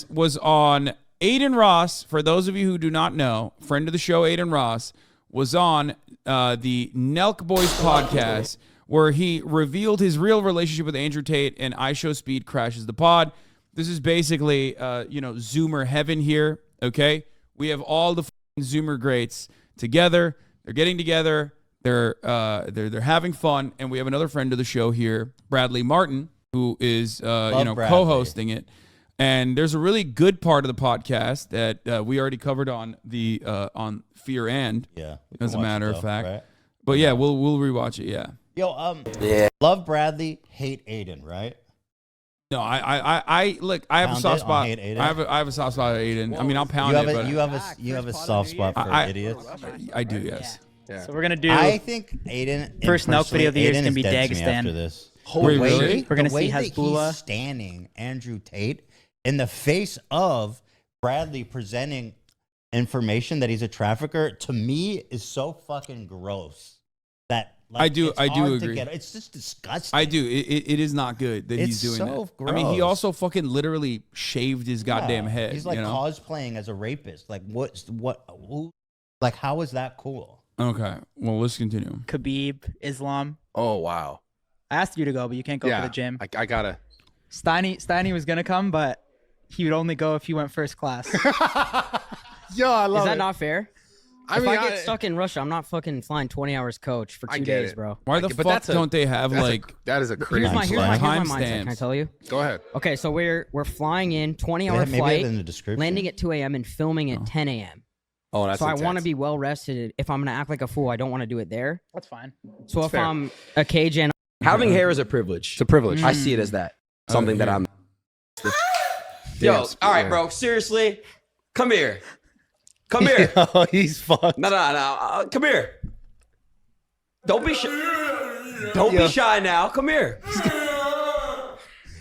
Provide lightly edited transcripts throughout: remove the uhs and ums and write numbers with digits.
was on Adin Ross. For those of you who do not know, friend of the show, Adin Ross, was on the Nelk Boys podcast where he revealed his real relationship with Andrew Tate, and I Show Speed crashes the pod. This is basically, Zoomer heaven here, okay? We have all the Zoomer greats together. They're getting together. They're having fun, and we have another friend of the show here, Bradley Martin, who is co-hosting it. And there's a really good part of the podcast that we already covered on the on Fear and, as a matter of fact. Right? But yeah, we'll rewatch it. Yeah. Yo, love Bradley, hate Adin, right? No, I look. I have a soft spot. I have a soft spot at Adin. Well, I mean, I'll pound it. But you have a soft spot for idiots. I do, yes. Yeah. So we're gonna do. I think Adin first Nelk video of the year is gonna be Dagestan. After this, really? We're gonna see Hasbullah he's standing Andrew Tate in the face of Bradley presenting information that he's a trafficker. To me, is so fucking gross. That. I do agree. It's just disgusting. I do. It is not good that he's doing that. Gross. I mean, he also fucking literally shaved his goddamn head. He's like cosplaying as a rapist. Like like how is that cool? Okay, well, let's continue. Khabib, Islam. Oh wow! I asked you to go, but you can't go for the gym. I gotta. Steiny was gonna come, but he would only go if he went first class. Yo, I love it. Is that not fair? I get stuck in Russia, I'm not fucking flying 20 hours coach for 2 days, bro. Why the fuck don't they have that is a crazy here's my mindset. Can I tell you? Go ahead. Okay, so we're flying in 20-hour flight, in the description. landing at 2 a.m. and filming at 10 a.m. Oh, that's so intense. I want to be well rested. If I'm gonna act like a fool, I don't want to do it there. That's fine. So if I'm a KJ, having hair is a privilege. It's a privilege. I see it as that. Something that I'm. Yo, all right, bro. Seriously, come here. Come here. Oh, he's fucked. No. Come here. Don't be shy. Don't be shy now. Come here.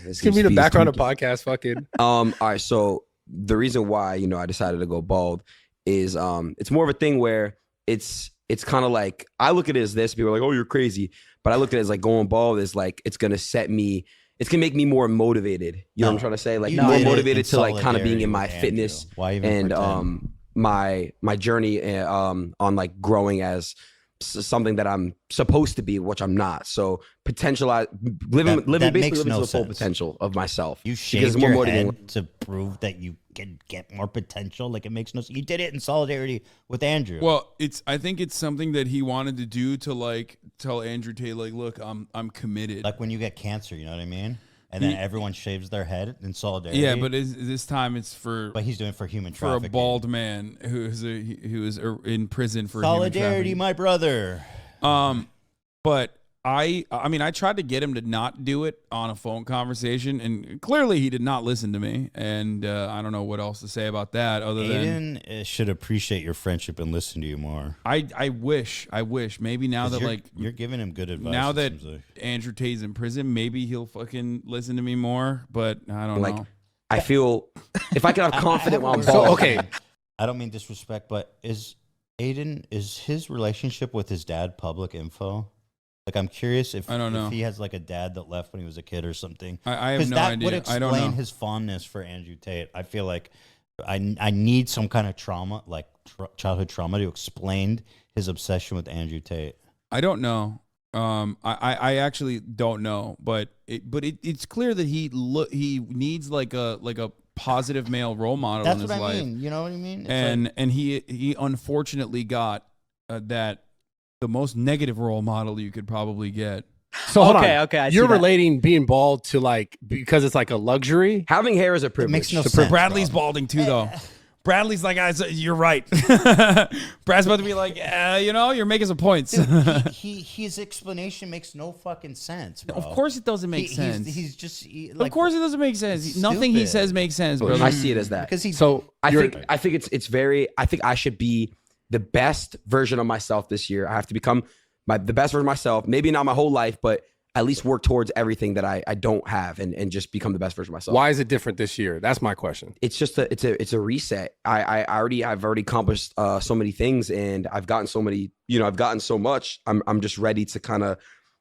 This give me the background of podcast. Fucking. All right. So the reason why I decided to go bald is it's more of a thing where it's kind of like I look at it as this. People are like, "Oh, you're crazy," but I look at it as like going bald is like it's gonna set me. It's gonna make me more motivated. You know what I'm trying to say? Like more motivated to like kind of being in my fitness and my journey on like growing as something that I'm supposed to be, which I'm not. So living basically to the full potential of myself. You shaved your head to prove that you can get more potential. Like it makes no sense. You did it in solidarity with Andrew. Well, I think it's something that he wanted to do to like tell Andrew Tate, like, look, I'm committed. Like when you get cancer, you know what I mean? And then everyone shaves their head in solidarity. Yeah, but this time it's for. But he's doing it for human trafficking. For a bald man who is in prison for solidarity, my brother. But I mean, I tried to get him to not do it on a phone conversation, and clearly he did not listen to me. And I don't know what else to say about that other than Adin should appreciate your friendship and listen to you more. I wish maybe now that you're giving him good advice. Now that Andrew Tate's in prison, maybe he'll fucking listen to me more. But I don't know. I feel if I can have confidence while I'm bald. So, okay, I don't mean disrespect, but is his relationship with his dad public info? Like, I'm curious if he has like a dad that left when he was a kid or something. I have no idea. Would explain his fondness for Andrew Tate. I feel like I need some kind of trauma, like childhood trauma, to explain his obsession with Andrew Tate. I don't know. I actually don't know, but it's clear that he needs like a positive male role model in his life. That's what I mean. You know what I mean? And he unfortunately got that. The most negative role model you could probably get. So hold on. Okay. You're relating being bald to like because it's like a luxury. Having hair is a privilege. It makes no sense. Bradley's balding too, though. Bradley's like, you're right. Brad's about to be like, you're making some points. His explanation makes no fucking sense, bro. Of course it doesn't make sense. He's just of course it doesn't make sense. Nothing he says makes sense, bro. I see it as that. Because I think I should be the best version of myself this year. I have to become the best version of myself. Maybe not my whole life, but at least work towards everything that I don't have and just become the best version of myself. Why is it different this year? That's my question. It's just it's a reset. I've already accomplished so many things, and I've gotten so many. I've gotten so much. I'm just ready to kind of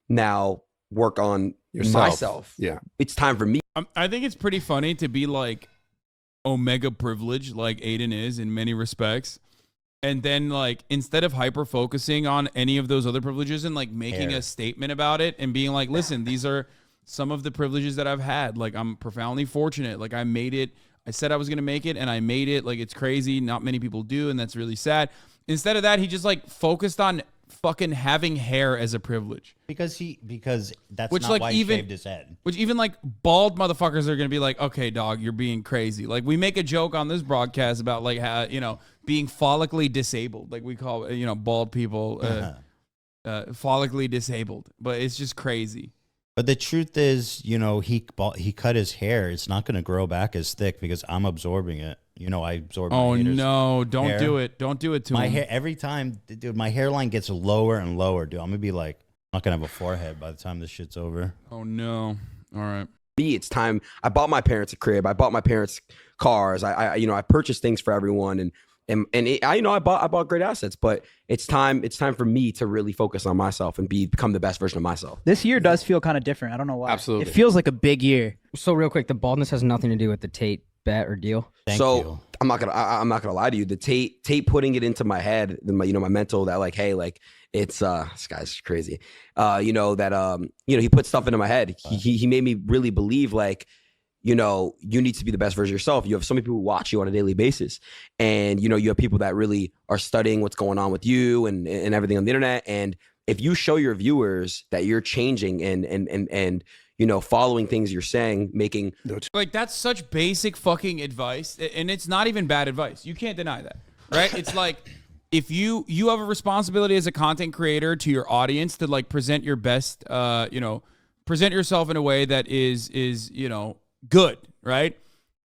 now work on myself. Yeah, it's time for me. I think it's pretty funny to be like omega privilege like Adin is in many respects. And then like instead of hyper focusing on any of those other privileges and like making a statement about it and being like, listen, these are some of the privileges that I've had. Like I'm profoundly fortunate. Like I made it. I said I was going to make it and I made it. Like it's crazy. Not many people do. And that's really sad. Instead of that, he just like focused on fucking having hair as a privilege. Because that's Which, not like, why even- he shaved his head. Which even like bald motherfuckers are going to be like, okay, dog, you're being crazy. Like we make a joke on this broadcast about like how, you know, being follically disabled. Like we call, you know, bald people follically disabled. But it's just crazy. But the truth is, you know, he cut his hair. It's not going to grow back as thick because I'm absorbing it. You know, I absorb my Oh haters' no, don't hair. do it. Don't do it to My him. hair, every time, dude, my hairline gets lower and lower, dude. I'm going to be like, I'm not going to have a forehead by the time this shit's over. Oh no. All right. Me, it's time. I bought my parents a crib. I bought my parents cars. I you know, I purchased things for everyone, and I bought great assets. But it's time for me to really focus on myself and become the best version of myself. This year does feel kind of different. I don't know why. Absolutely. It feels like a big year. So real quick, the baldness has nothing to do with the Tate bet or deal. Thank so you. I'm not gonna lie to you. The Tate putting it into my head, my mental that like, hey, like it's this guy's crazy. You know that he put stuff into my head. He made me really believe like, you know, you need to be the best version of yourself. You have so many people who watch you on a daily basis, and you know you have people that really are studying what's going on with you and everything on the internet. And if you show your viewers that you're changing and you know, following things you're saying, making Like that's such basic fucking advice, and it's not even bad advice. You can't deny that, right? It's like if you have a responsibility as a content creator to your audience to like present your best, you know, present yourself in a way that is you know good, right?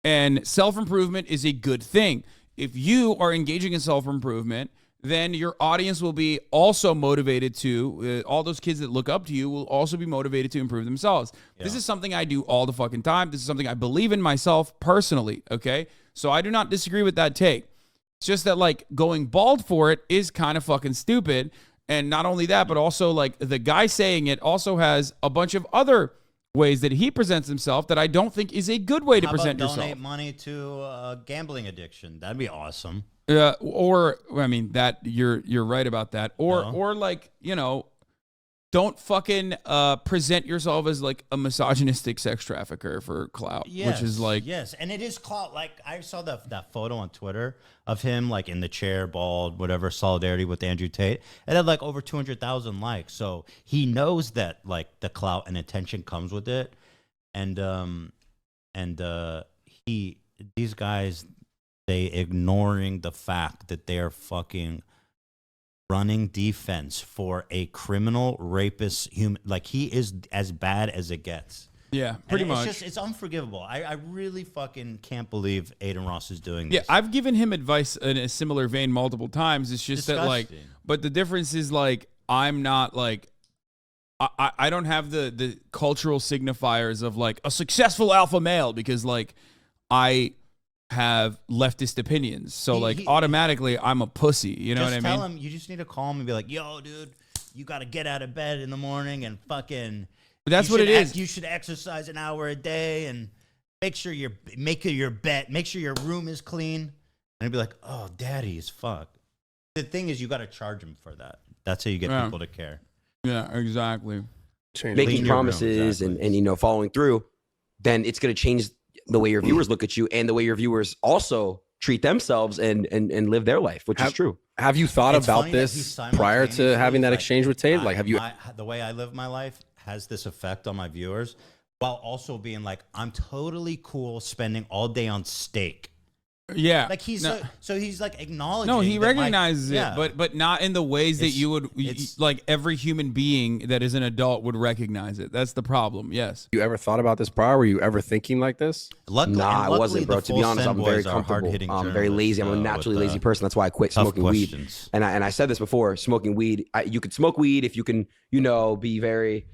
And self-improvement is a good thing. If you are engaging in self-improvement, then your audience will be also motivated to, all those kids that look up to you will also be motivated to improve themselves. Yeah. This is something I do all the fucking time. This is something I believe in myself personally, okay? So I do not disagree with that take. It's just that, like, going bald for it is kind of fucking stupid. And not only that, but also, like, the guy saying it also has a bunch of other ways that he presents himself that I don't think is a good way to present yourself. Donate money to gambling addiction. That'd be awesome. Or I mean that you're right about that. Or like, you know, don't fucking present yourself as like a misogynistic sex trafficker for clout, which is like and it is clout. Like I saw that photo on Twitter of him like in the chair, bald, whatever, solidarity with Andrew Tate. It had like over 200,000 likes. So he knows that like the clout and attention comes with it, and these guys. They ignoring the fact that they are fucking running defense for a criminal rapist human. Like he is as bad as it gets. Yeah, pretty much. It's unforgivable. I really fucking can't believe Adin Ross is doing this. Yeah, I've given him advice in a similar vein multiple times. It's just that like, but the difference is like, I'm not like, I don't have the cultural signifiers of like a successful alpha male because like I have leftist opinions. So like automatically I'm a pussy. You know what I mean? Tell him, you just need to call him and be like, yo, dude, you got to get out of bed in the morning and fucking. But that's what it is. You should exercise an hour a day and make sure make your bed, make sure your room is clean. And he'd be like, oh, daddy is fuck. The thing is, you got to charge him for that. That's how you get people to care. Yeah, exactly. Making promises and you know, following through, then it's going to change the way your viewers look at you and the way your viewers also treat themselves and live their life, which is true. Have you thought about this prior to having that exchange with Tate? Like, have you? The way I live my life has this effect on my viewers, while also being like, I'm totally cool spending all day on steak. Yeah, like he's like acknowledging. No, he recognizes it, but not in the ways that you would like every human being that is an adult would recognize it. That's the problem. Yes. You ever thought about this prior? Were you ever thinking like this? Nah, I wasn't, bro. To be honest, I'm very comfortable. I'm very lazy. I'm a naturally lazy person. That's why I quit smoking weed. And I said this before: smoking weed. You could smoke weed if you can, you know, be very,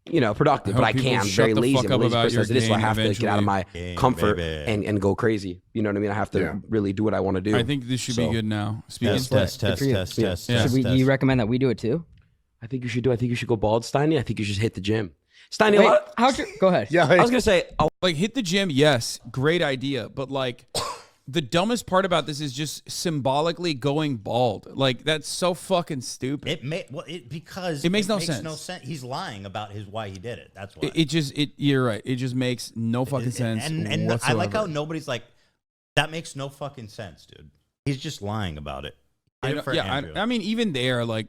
you know, productive, but I can't. I'm very lazy. I'm a lazy person as it is, so I have to get out of my comfort and go crazy. You know what I mean? I have to really do what I want to do. I think this should be good now. Test. Do you recommend that we do it too? I think you should do. I think you should go bald, Steiny. I think you should hit the gym. Steiny, go ahead. Yeah, I was gonna say, like hit the gym. Yes, great idea, but like the dumbest part about this is just symbolically going bald. Like that's so fucking stupid. Because it makes no sense. sense. He's lying about why he did it. That's why. You're right. It just makes no fucking sense. And whatsoever. I like how nobody's like, that makes no fucking sense, dude. He's just lying about it. I mean, even they are like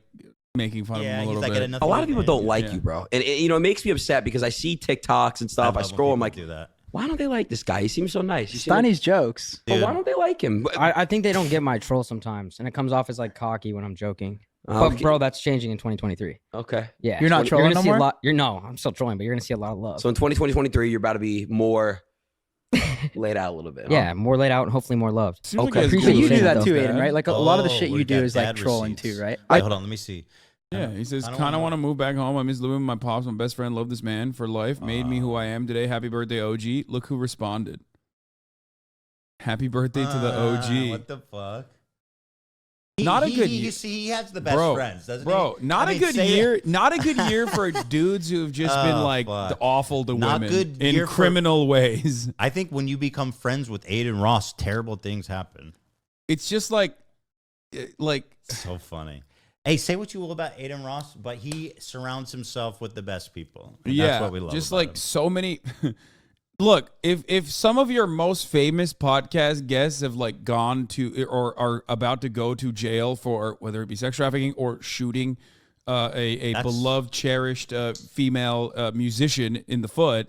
making fun of him a little bit. A lot of people don't like you, bro, and it makes me upset because I see TikToks and stuff. I scroll, I'm like, do that. Why don't they like this guy? He seems so nice. Steiny's jokes. But why don't they like him? I think they don't get my troll sometimes, and it comes off as like cocky when I'm joking. But bro, that's changing in 2023. Okay. Yeah. You're not trolling no more? I'm still trolling, but you're gonna see a lot of love. So in 2023, you're about to be more laid out a little bit. Yeah, more laid out and hopefully more loved. Okay. So you do that too, Dad. Aiden, right? Like a lot of the shit we you do got is like dad trolling receipts. too, right? Wait, hold on, let me see. Yeah, he says, I don't kind of want wanna- to move back home. I miss living with my pops. My best friend. Love this man for life. Made me who I am today. Happy birthday, OG. Look who responded. Happy birthday to the OG. What the fuck? Not a good You year. see, he has the best Bro, friends, doesn't bro, he? not I a mean, good say it. year. Not a good year for dudes who have just been Oh, like fuck. awful to Not women good in year for- criminal ways. I think when you become friends with Adin Ross, terrible things happen. It's just like So funny. Hey, say what you will about Adin Ross, but he surrounds himself with the best people. And yeah, that's what we love. just about like him. so many. Look, if some of your most famous podcast guests have like gone to or are about to go to jail for whether it be sex trafficking or shooting a beloved, cherished female musician in the foot,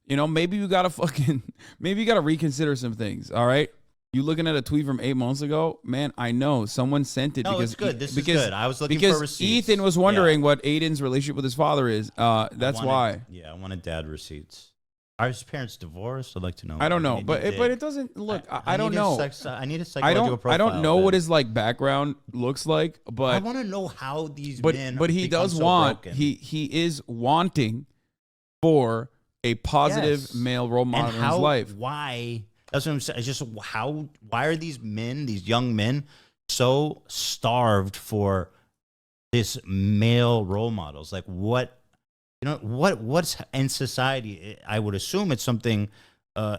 maybe you gotta reconsider some things. All right. You looking at a tweet from 8 months ago, man? I know someone sent it. No, because it's good. This is because, good. I was looking because for receipts. Ethan was wondering what Aiden's relationship with his father is. That's why. Yeah, I wanted dad receipts. Are his parents divorced? I'd like to know. I don't know, but it doesn't look. I don't know. I need a psychological profile. I don't know of what it. his like background looks like, I but want to know how these but men. but he become does so want broken. he is wanting for a positive Yes. male role model And in his life. Why? That's what I'm saying. It's just why are these men, these young men, so starved for this male role models? Like what's in society? I would assume it's something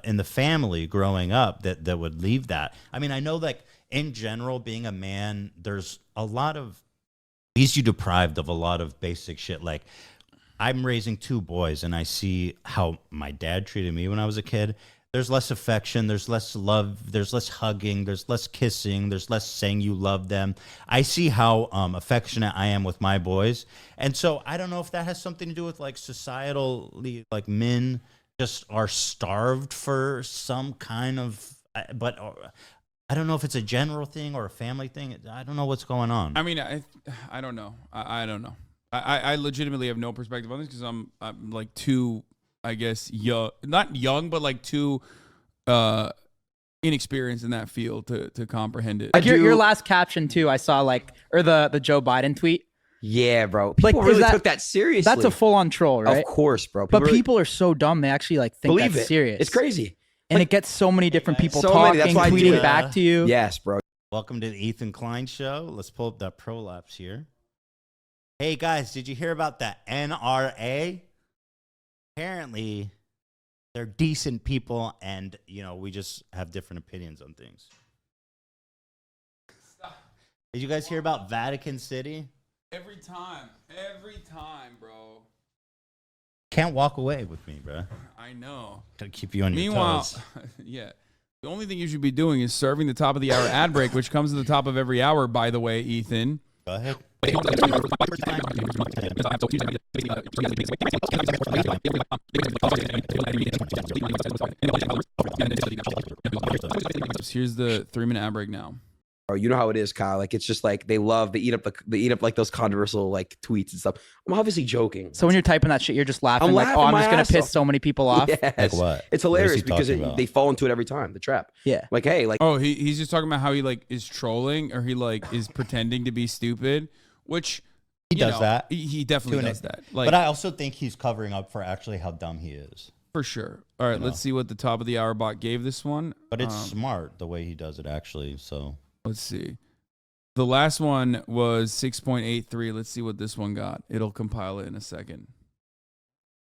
in the family growing up that would leave that. I mean, I know like in general, being a man, there's a lot of leaves you deprived of a lot of basic shit. Like I'm raising 2 boys and I see how my dad treated me when I was a kid. There's less affection, there's less love, there's less hugging, there's less kissing, there's less saying you love them. I see how affectionate I am with my boys. And so I don't know if that has something to do with like societally, like men just are starved for some kind of, but I don't know if it's a general thing or a family thing. I don't know what's going on. I mean, I don't know. I don't know. I legitimately have no perspective on this because I'm like too, I guess, young, not young, but like too inexperienced in that field to comprehend it. Like your last caption too, I saw or the Joe Biden tweet. Yeah, bro. People Like, really took that seriously. That's a full on troll, right? Of course, bro. But people are so dumb they actually think believe that's it. serious. It's crazy. And it gets so many different people So many. talking, That's why I do tweeting it. back to you. Yes, bro. Welcome to the Ethan Klein Show. Let's pull up that prolapse here. Hey, guys, did you hear about the NRA? Apparently, they're decent people, and, we just have different opinions on things. Did you guys hear about Vatican City? Every time, bro. Can't walk away with me, bro. I know. Gotta keep you on your Meanwhile, toes. yeah. The only thing you should be doing is serving the top of the hour ad break, which comes at the top of every hour, by the way, Ethan. Go ahead. Here's the 3-minute ad break now. Or you know how it is, Kyle. Like it's just like they eat up like those controversial like tweets and stuff. I'm obviously joking. So when you're typing that shit, you're just laughing I'm like, laughing oh, I'm my just gonna ass piss off. so many people off. Yes. Like what? It's What is hilarious he because talking about? they fall into it every time. The trap. Yeah. Like, hey, like Oh, he's just talking about how he like is trolling or he like is pretending to be stupid, which He does that. He definitely To an does that. Like But I also think he's covering up for actually how dumb he is. for sure. All right, let's see what the top of the hour bot gave this one. But it's smart the way he does it, actually. So Let's see. The last one was 6.83. Let's see what this one got. It'll compile it in a second.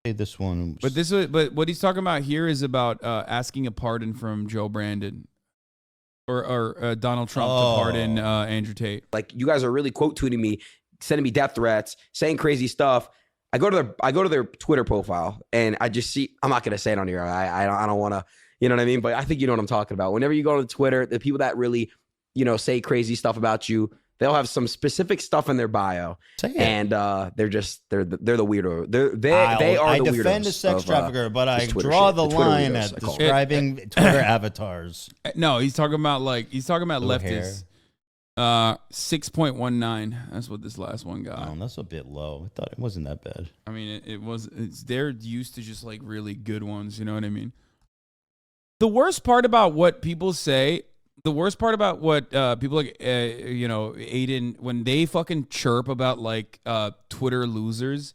hey, this one. But what he's talking about here is about asking a pardon from Joe Brandon. or Donald Trump to pardon Andrew Tate. Like, you guys are really quote tweeting me, sending me death threats, saying crazy stuff. I go to their Twitter profile and I just see. I'm not gonna say it on here. I don't want to. You know what I mean? But I think you know what I'm talking about. Whenever you go on Twitter, the people that really, say crazy stuff about you, they'll have some specific stuff in their bio, and they're the weirdo. They are I the weirdos. I defend a sex trafficker, but I shit. draw the Twitter line weirdos, at describing Twitter avatars. No, he's talking about leftists. 6.19. That's what this last one got. Oh, that's a bit low. I thought it wasn't that bad. I mean, they're used to just like really good ones. You know what I mean? The worst part about what people say, the worst part about what people like, Adin, when they fucking chirp about like Twitter losers,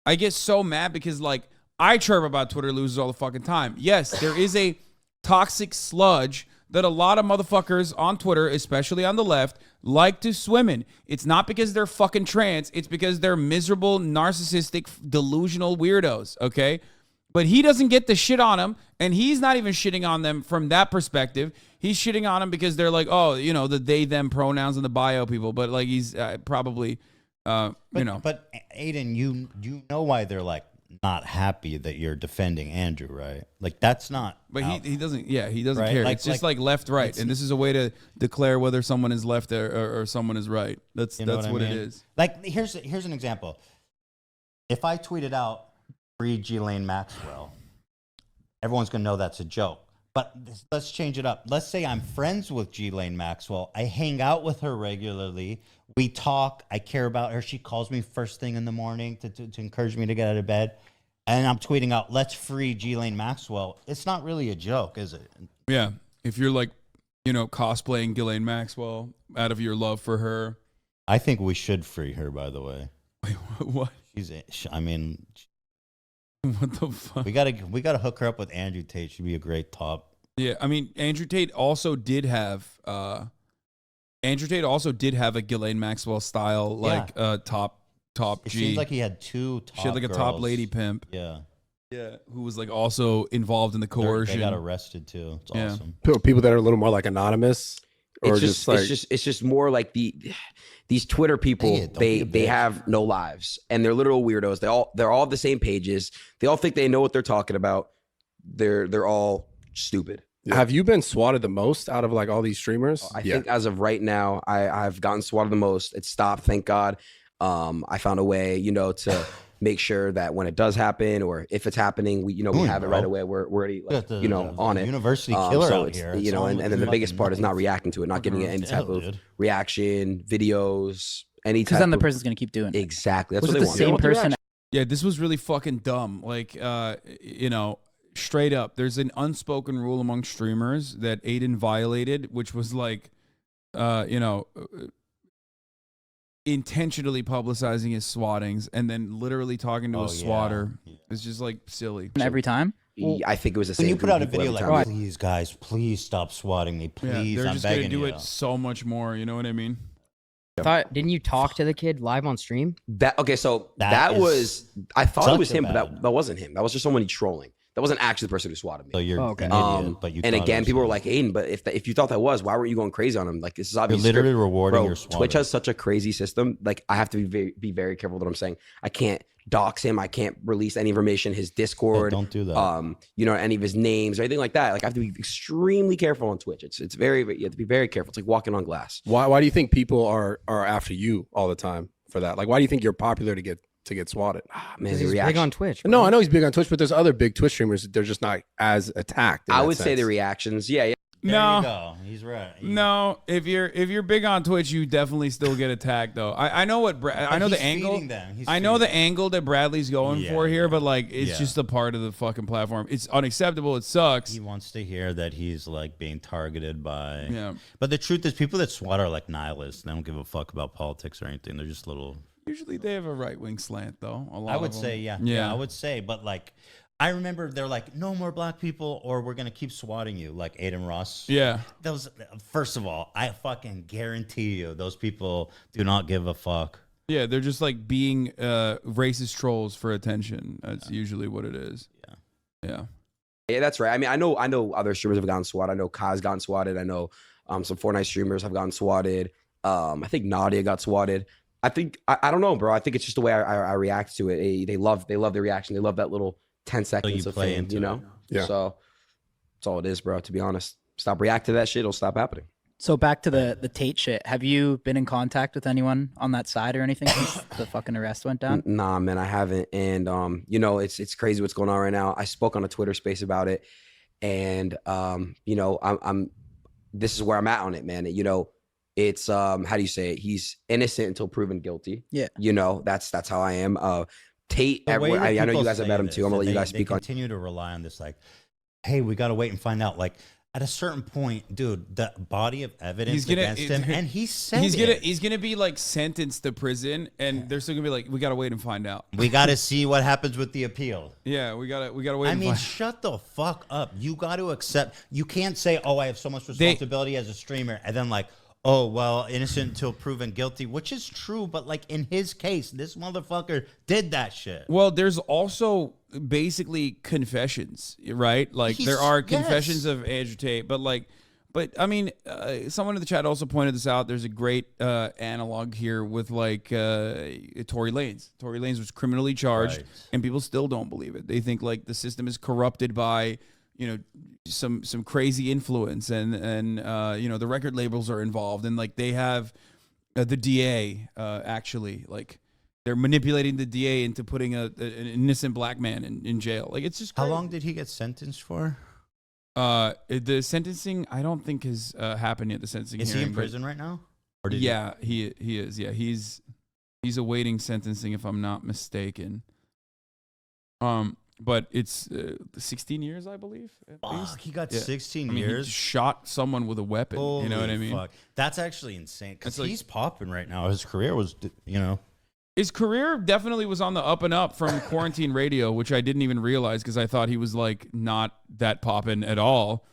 I get so mad because like I chirp about Twitter losers all the fucking time. Yes, there is a toxic sludge that a lot of motherfuckers on Twitter, especially on the left, like to swim in. It's not because they're fucking trans. It's because they're miserable, narcissistic, delusional weirdos, okay? But he doesn't get the shit on him, and he's not even shitting on them from that perspective. He's shitting on them because they're like, oh, the they, them pronouns in the bio people. But like he's probably, But Adin, you know why they're like not happy that you're defending Andrew, right? Like that's not. But he doesn't. Yeah, he doesn't Right? care. Like- it's just like- like left, right, and this is a way to declare whether someone is left or someone is right. That's You know that's what I it mean? is. Like here's an example. If I tweeted out free Ghislaine Maxwell, everyone's gonna know that's a joke. But let's change it up. Let's say I'm friends with Ghislaine Maxwell. I hang out with her regularly. We talk. I care about her. She calls me first thing in the morning to encourage me to get out of bed. And I'm tweeting out, let's free Ghislaine Maxwell. It's not really a joke, is it? Yeah, if you're like, cosplaying Ghislaine Maxwell out of your love for her. I think we should free her, by the way. Wait, what? What the fuck? We gotta hook her up with Andrew Tate. She'd be a great top. Yeah, I mean, Andrew Tate also did have a Ghislaine Maxwell style top It G. seems like he had two top She had like a top lady pimp. Yeah. Yeah, who was like also involved in the coercion. They got arrested too. It's awesome. People that are a little more like anonymous, or it's just more like these Twitter people. They have no lives, and they're literal weirdos. They're all the same pages. They all think they know what they're talking about. They're all stupid. Yeah. Have you been swatted the most out of like all these streamers? I think as of right now, I've gotten swatted the most. It stopped, thank God. I found a way, to make sure that when it does happen, or if it's happening, we have it right away. We're already on it. University killer so out it's, here. and then the biggest part is not reacting to it, not giving it any type of reaction, videos, any type. Because then the person's gonna keep doing it. Exactly. That's Was what it they the want. same person? Yeah, this was really fucking dumb. Like, straight up, there's an unspoken rule among streamers that Adin violated, which was like, intentionally publicizing his swattings and then literally talking to a swatter. Yeah. It's just like silly. Every time? I think it was the same. When you put out a group of video people like, every time. please guys, please stop swatting me, please. They're I'm just gonna begging do you. it so much more. You know what I mean? Didn't you talk to the kid live on stream? So That was I thought it was such a him, but bad- that wasn't him. That was just somebody trolling. That wasn't actually the person who swatted me. So you're okay. an idiot, but you. And thought it again, was people were him. like, Aiden, but if you thought that was, why weren't you going crazy on him? Like, this is You're obviously literally rewarding Bro, your swatter. Twitch has such a crazy system. Like, I have to be very careful with what I'm saying. I can't dox him. I can't release any information, his Discord. Don't do that. Any of his names or anything like that. Like, I have to be extremely careful on Twitch. You have to be very careful. It's like walking on glass. Why do you think people are after you all the time for that? Like, why do you think you're popular to get swatted? Man, He's the big reaction. on Twitch. No, I know he's big on Twitch, but there's other big Twitch streamers. They're just not as attacked. in I that would say sense. the reactions. Yeah. There No. you go. He's right. No, if you're big on Twitch, you definitely still get attacked though. I know what I know the he's angle. feeding them. He's I know feeding the angle that Bradley's going for here, but like it's Yeah. just a part of the fucking platform. It's unacceptable. It sucks. He wants to hear that he's like being targeted by. Yeah. But the truth is, people that swat are like nihilists. They don't give a fuck about politics or anything. They're just little. Usually they have a right wing slant though. A lot I would of them. say, yeah. I would say, but like, I remember they're like, no more black people, or we're gonna keep swatting you, like Adin Ross. Yeah. Those. First of all, I fucking guarantee you, those people do not give a fuck. Yeah, they're just like being racist trolls for attention. That's usually what it is. Yeah. Yeah, that's right. I mean, I know other streamers have gotten swatted. I know Kai's gotten swatted. I know Some Fortnite streamers have gotten swatted. I think Nadia got swatted. I think I don't know, bro. I think it's just the way I react to it. They love the reaction. They love that little 10 seconds of fame, you know? Yeah. So that's all it is, bro, to be honest. Stop reacting to that shit, it'll stop happening. So back to the Tate shit. Have you been in contact with anyone on that side or anything since the fucking arrest went down? Nah, man, I haven't. And you know, it's crazy what's going on right now. I spoke on a Twitter space about it, and you know, I'm this is where I'm at on it, man. You know, it's how do you say it? He's innocent until proven guilty. Yeah. You know, that's how I am. Tate, I know you guys have met him too. I'm gonna let you guys speak on. Continue to rely on this, like, hey, we got to wait and find out. Like, at a certain point, dude, the body of evidence against him, and he said he's gonna be like sentenced to prison, and they're still gonna be like, we gotta wait and find out. We got to see what happens with the appeal. Yeah, we gotta wait. I mean, shut the fuck up. You got to accept. You can't say, oh, I have so much responsibility as a streamer, and then like, oh, well, innocent until proven guilty, which is true, but like in his case, this motherfucker did that shit. Well, there's also basically confessions, right? Like there are confessions of Andrew Tate, but I mean, someone in the chat also pointed this out. There's a great analog here with like Tory Lanez. Tory Lanez was criminally charged, and people still don't believe it. They think like the system is corrupted by, you know, some crazy influence, and you know, the record labels are involved, and like they have the DA actually like they're manipulating the DA into putting an innocent black man in jail. Like it's just crazy. How long did he get sentenced for? The sentencing I don't think has happened yet. The sentencing is hearing, he in prison right now? Or did he is. Yeah, he's awaiting sentencing if I'm not mistaken. But it's 16 years, I believe. Fuck, he got 16 I mean, years. He shot someone with a weapon. Holy you know what I mean? Fuck. That's actually insane because like, he's popping right now. His career was, you know. His career definitely was on the up and up from quarantine radio, which I didn't even realize because I thought he was like not that popping at all.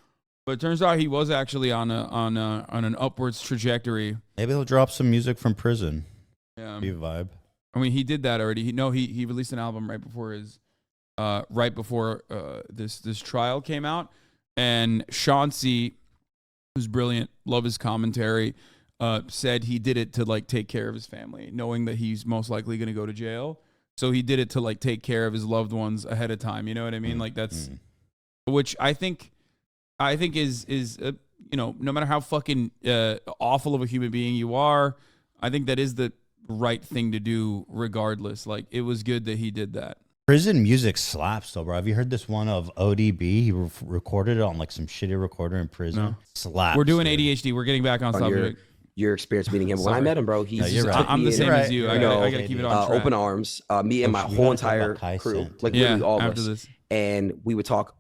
But it turns out he was actually on an upwards trajectory. Maybe he'll drop some music from prison. Yeah, be a vibe. I mean, he did that already. He released an album right before this trial came out, and Chauncey, who's brilliant, love his commentary, said he did it to like take care of his family, knowing that he's most likely going to go to jail. So he did it to like take care of his loved ones ahead of time. You know what I mean? Like that's, which I think is you know, no matter how fucking awful of a human being you are, I think that is the right thing to do regardless. Like it was good that he did that. Prison music slaps though, bro. Have you heard this one of ODB? He recorded it on like some shitty recorder in prison. No. Slaps. We're doing ADHD. We're getting back on subject. Your experience meeting him. When I met him, bro, he's I'm the same as you. I gotta keep it on track. Open arms. Me and my whole entire crew, like literally all of us. This. And we would talk,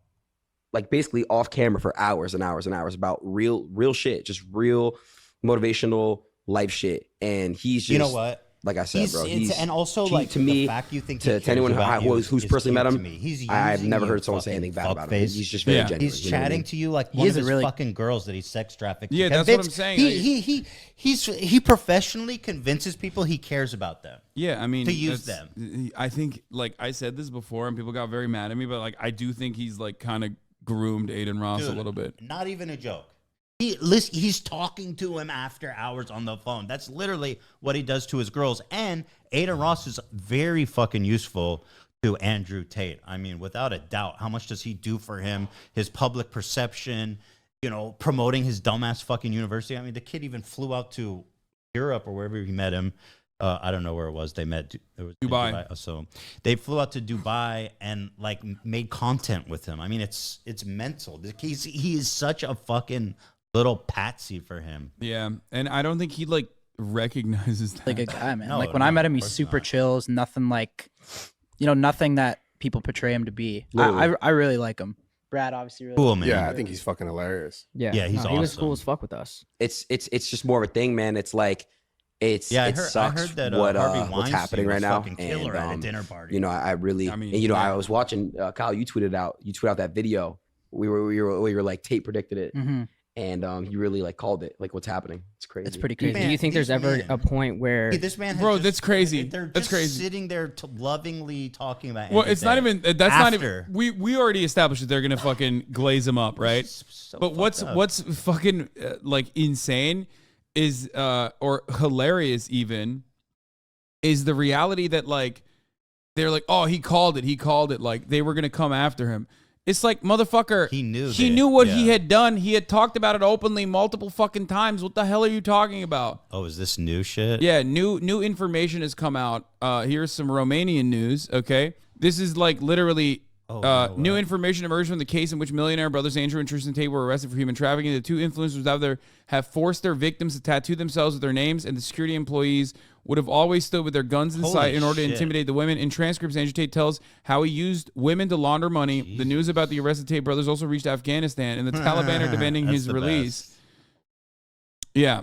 like basically off camera for hours and hours and hours about real shit, just real motivational life shit. And he's just, you know what? Like I said, bro, he's, and also he, like to me, the fact you think to anyone who's personally met him, I've never heard someone say anything bad about him. Face. He's just very genuine. He's chatting to you like one of his fucking girls that he's sex trafficked. Yeah, that's what I'm saying. He professionally convinces people he cares about them. Yeah, I mean, to use them. I think, like I said this before, and people got very mad at me, but like I do think he's like kind of groomed Adin Ross a little bit. Not even a joke. He's talking to him after hours on the phone. That's literally what he does to his girls. And Adin Ross is very fucking useful to Andrew Tate. I mean, without a doubt. How much does he do for him? His public perception, you know, promoting his dumbass fucking university. I mean, the kid even flew out to Europe or wherever he met him. I don't know where it was. They met. It was Dubai. So they flew out to Dubai and like made content with him. I mean, it's mental. He is such a fucking little patsy for him. Yeah, and I don't think he like recognizes that. Like a guy, man. No, like when I met him, he's super chill. Nothing like, you know, nothing that people portray him to be. I really like him. Brad obviously really cool, man. Yeah, I think he's fucking hilarious. Yeah, he's awesome. He was cool as fuck with us. It's just more of a thing, man. It's like it sucks I heard that, what's happening right now. Killer at a dinner party. You know, I really, and you know, I was watching Kyle. You tweeted out that video. We were like Tate predicted it. Mm-hmm. and he really like called it, like what's happening. It's crazy. It's pretty crazy. Do you think there's ever a point where This man, has Bro, just- that's crazy. They're That's just crazy. sitting there lovingly talking about. Well, it's not anything. even. That's not even. After. We already established that they're gonna fucking glaze him up, right? So But what's fucked up. what's fucking like insane is or hilarious even is the reality that like they're like, oh, he called it, like they were gonna come after him. It's like, motherfucker, He knew he that, knew what he yeah. had done. He had talked about it openly multiple fucking times. What the hell are you talking about? Oh, is this new shit? Yeah, new information has come out. Here's some Romanian news. Okay, this is like literally new information emerged from the case in which millionaire brothers Andrew and Tristan Tate were arrested for human trafficking. The two influencers out there have forced their victims to tattoo themselves with their names, and the security employees would have always stood with their guns in Holy sight in order to shit. intimidate the women. In transcripts, Andrew Tate tells how he used women to launder money. The news about the arrested Tate brothers also reached Afghanistan, and the Taliban are demanding That's his the release. best. Yeah.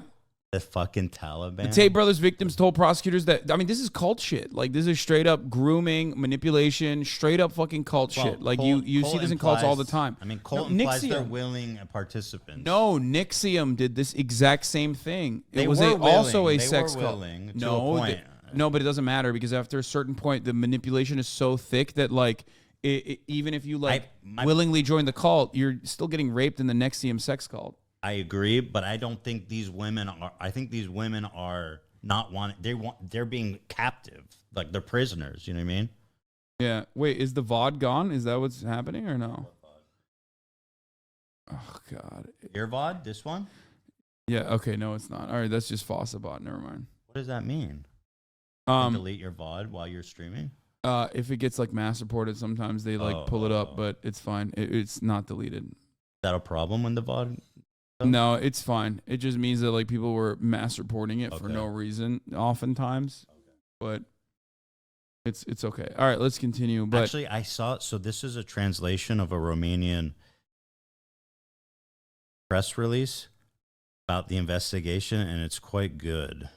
The fucking Taliban. The Tate brothers victims told prosecutors that, I mean, this is cult shit. Like, this is straight up grooming, manipulation, straight up fucking cult shit. Like, you see this in cults all the time. I mean, cult No, implies they're Nixium. willing participants. No, Nixium did this exact same thing. They It was were also a willing. They sex were cult. willing to a No, point. no, but it doesn't matter because after a certain point, the manipulation is so thick that, like, even if you, like, willingly join the cult, you're still getting raped in the Nixium sex cult. I agree, but I don't think these women are. I think these women are not wanting. They're being captive, like they're prisoners. You know what I mean? Yeah. Wait, is the VOD gone? Is that what's happening or no? Oh, God. Your VOD, this one. Yeah, okay, no, it's not. All right, that's just Fossabot. Never mind. What does that mean? You delete your VOD while you're streaming? If it gets like mass reported, sometimes they like pull it up, but it's fine. It's not deleted. Is that a problem when the VOD? No, it's fine. It just means that like people were mass reporting it for Okay. no reason, oftentimes. But it's okay. All right, let's continue. But Actually, I saw. So this is a translation of a Romanian press release about the investigation, and it's quite good.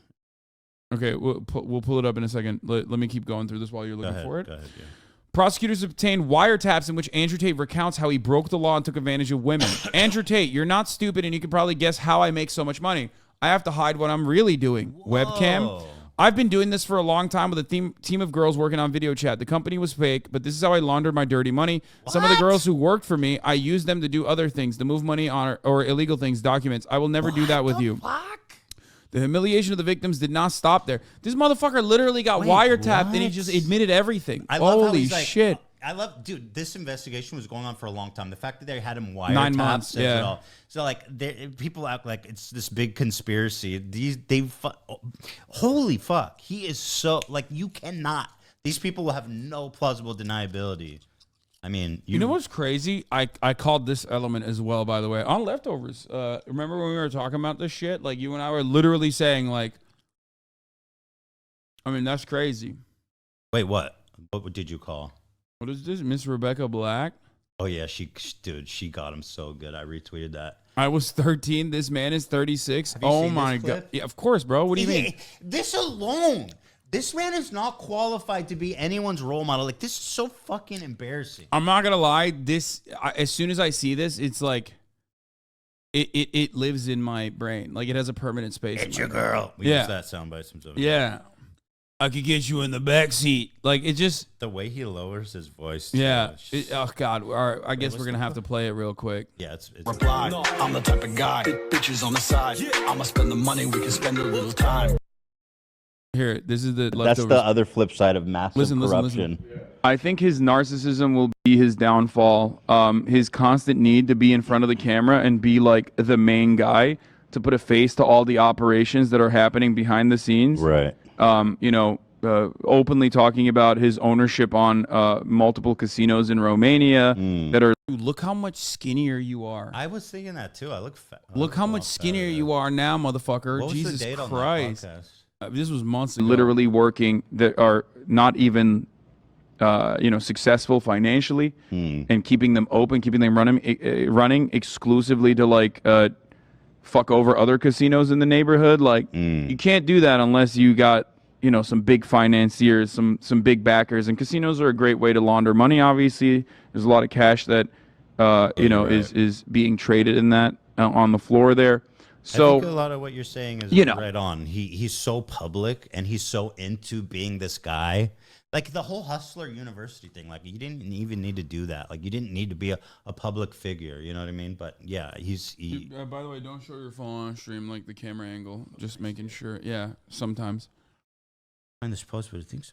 okay, we'll pull it up in a second. Let me keep going through this while you're looking for it. Go ahead. Yeah. Prosecutors obtained wiretaps in which Andrew Tate recounts how he broke the law and took advantage of women. Andrew Tate, you're not stupid, and you can probably guess how I make so much money. I have to hide what I'm really doing. Webcam. I've been doing this for a long time with a team of girls working on video chat. The company was fake, but this is how I laundered my dirty money. Some of the girls who worked for me, I used them to do other things, to move money on or illegal things, documents. I will never do that with you. The humiliation of the victims did not stop there. This motherfucker literally got wiretapped and he what? just admitted everything. I love how Holy he's like, shit. I love, dude. This investigation was going on for a long time. The fact that they had him wiretapped 9 months, says yeah. it all. So like, people act like it's this big conspiracy. Holy fuck, he is so like you cannot. These people will have no plausible deniability. I mean, You know what's crazy? I called this element as well, by the way, on Leftovers. Remember when we were talking about this shit? Like, you and I were literally saying, like, I mean, that's crazy. Wait, what? What did you call? What is this? Miss Rebecca Black? Oh yeah, she got him so good. I retweeted that. I was 13. This man is 36. you Oh seen my this God. clip? Yeah, of course, bro. What do you mean? This alone, this man is not qualified to be anyone's role model. Like, this is so fucking embarrassing. I'm not going to lie. As soon as I see this, it's like, it lives in my brain. Like, it has a permanent space. It's in your my brain. girl. We Yeah. use that soundbite sometimes. Yeah. I could get you in the back seat. Like, it just, The way he lowers his voice. too, yeah. it's just- Oh, God. All right, I guess what's we're going to the have to play it real quick. yeah, it's Reply. I'm the type of guy, bitches on the side. I'ma spend the money, we can spend a little time. Here, this is the That's leftovers. the other flip side of massive Listen. corruption. I think his narcissism will be his downfall. His constant need to be in front of the camera and be like the main guy to put a face to all the operations that are happening behind the scenes. Right. Openly talking about his ownership on multiple casinos in Romania that are. Dude, look how much skinnier you are. I was thinking that too. I look fat. Look how much skinnier you are now, motherfucker. What was Jesus the date Christ. on that podcast? This was months ago. Literally working that are not even, successful financially, and keeping them open, keeping them running exclusively to like fuck over other casinos in the neighborhood. Like you can't do that unless you got some big financiers, some big backers, and casinos are a great way to launder money. Obviously, there's a lot of cash that is being traded in that. on the floor there. I think a So lot of what you're saying is You know. right on. He's so public and he's so into being this guy. Like the whole Hustler University thing, like you didn't even need to do that. Like you didn't need to be a public figure, you know what I mean? But yeah, he by the way, don't show your phone on stream, like the camera angle. Just making sure. Yeah, sometimes. find this post, but I think so.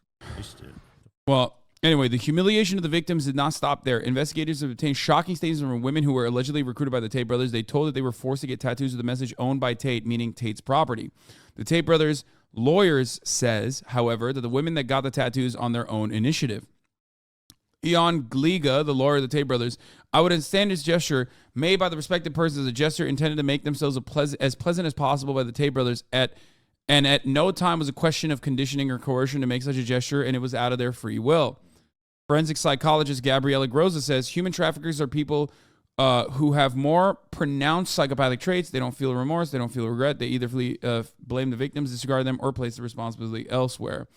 Well, anyway, the humiliation of the victims did not stop there. Investigators have obtained shocking statements from women who were allegedly recruited by the Tate brothers. They told that they were forced to get tattoos with the message owned by Tate, meaning Tate's property. The Tate brothers' lawyers says, however, that the women that got the tattoos on their own initiative. Ion Gliga, the lawyer of the Tate brothers, I would understand this gesture made by the respected persons as a gesture intended to make themselves as pleasant as possible by the Tate brothers and at no time was a question of conditioning or coercion to make such a gesture, and it was out of their free will. Forensic psychologist Gabriela Groza says human traffickers are people who have more pronounced psychopathic traits. They don't feel remorse. They don't feel regret. They either blame the victims, disregard them, or place the responsibility elsewhere.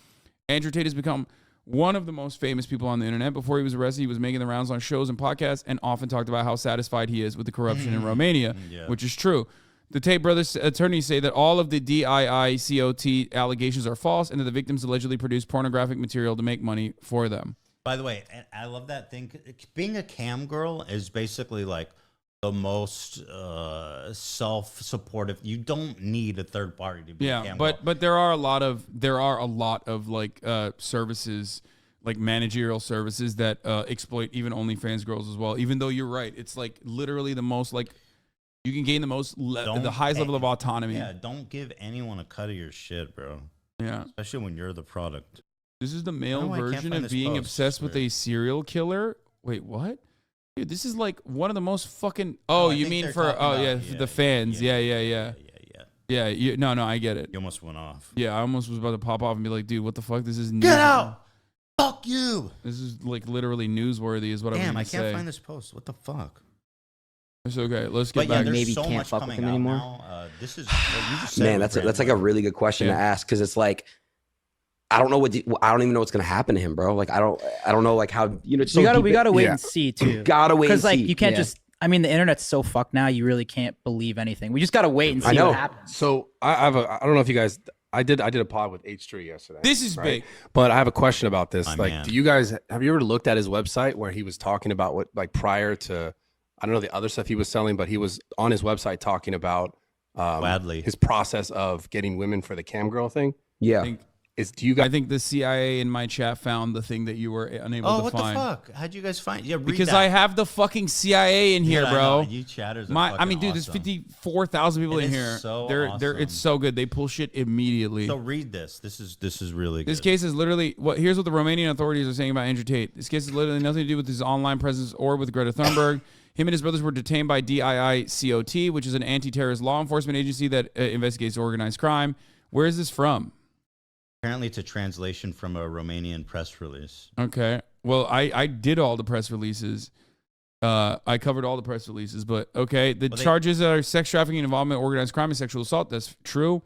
Andrew Tate has become one of the most famous people on the internet. Before he was arrested, he was making the rounds on shows and podcasts and often talked about how satisfied he is with the corruption in Romania, which is true. The Tate brothers' attorneys say that all of the DIICOT allegations are false and that the victims allegedly produced pornographic material to make money for them. By the way, and I love that thing. Being a cam girl is basically like the most self-supportive. You don't need a third party to be a cam girl. but there are a lot of like services, like managerial services that exploit even OnlyFans girls as well. Even though you're right, it's like literally the most like you can gain the highest level of autonomy. Yeah, don't give anyone a cut of your shit, bro. Yeah, especially when you're the product. This is the male version of being obsessed with a serial killer. Wait, what? Dude, this is like one of the most fucking. Oh, you mean for the fans? Yeah. No, I get it. You almost went off. Yeah, I almost was about to pop off and be like, dude, what the fuck? This is get out. Fuck you. This is like literally newsworthy, is what I'm going to say. Damn, I can't find this post. What the fuck? It's okay. Let's get back. Maybe so can't fuck with him anymore. This is what you just said. Man, that's like a really good question to ask because it's like. I don't even know what's gonna happen to him, bro. Like I don't know like how we gotta wait and see too. Gotta wait and see. Because like you can't just. I mean, the internet's so fucked now. You really can't believe anything. We just gotta wait and see what happens. So I don't know if you guys. I did a pod with H3 yesterday. This is big, but I have a question about this. Do you guys have you ever looked at his website where he was talking about what like prior to I don't know the other stuff he was selling, but he was on his website talking about his process of getting women for the cam girl thing. Yeah. I think the CIA in my chat found the thing that you were unable to find. Oh, what the fuck? How'd you guys find? Yeah, because I have the fucking CIA in here, bro. You chatters are dude, there's 54,000 people in here. So they're it's so good. They pull shit immediately. So read this. This is really good. This case is literally here's what the Romanian authorities are saying about Andrew Tate. This case has literally nothing to do with his online presence or with Greta Thunberg. Him and his brothers were detained by DIICOT, which is an anti-terrorist law enforcement agency that investigates organized crime. Where is this from? Apparently, it's a translation from a Romanian press release. Okay. Well, I did all the press releases. I covered all the press releases, but okay. The charges are sex trafficking, involvement, organized crime, and sexual assault. That's true.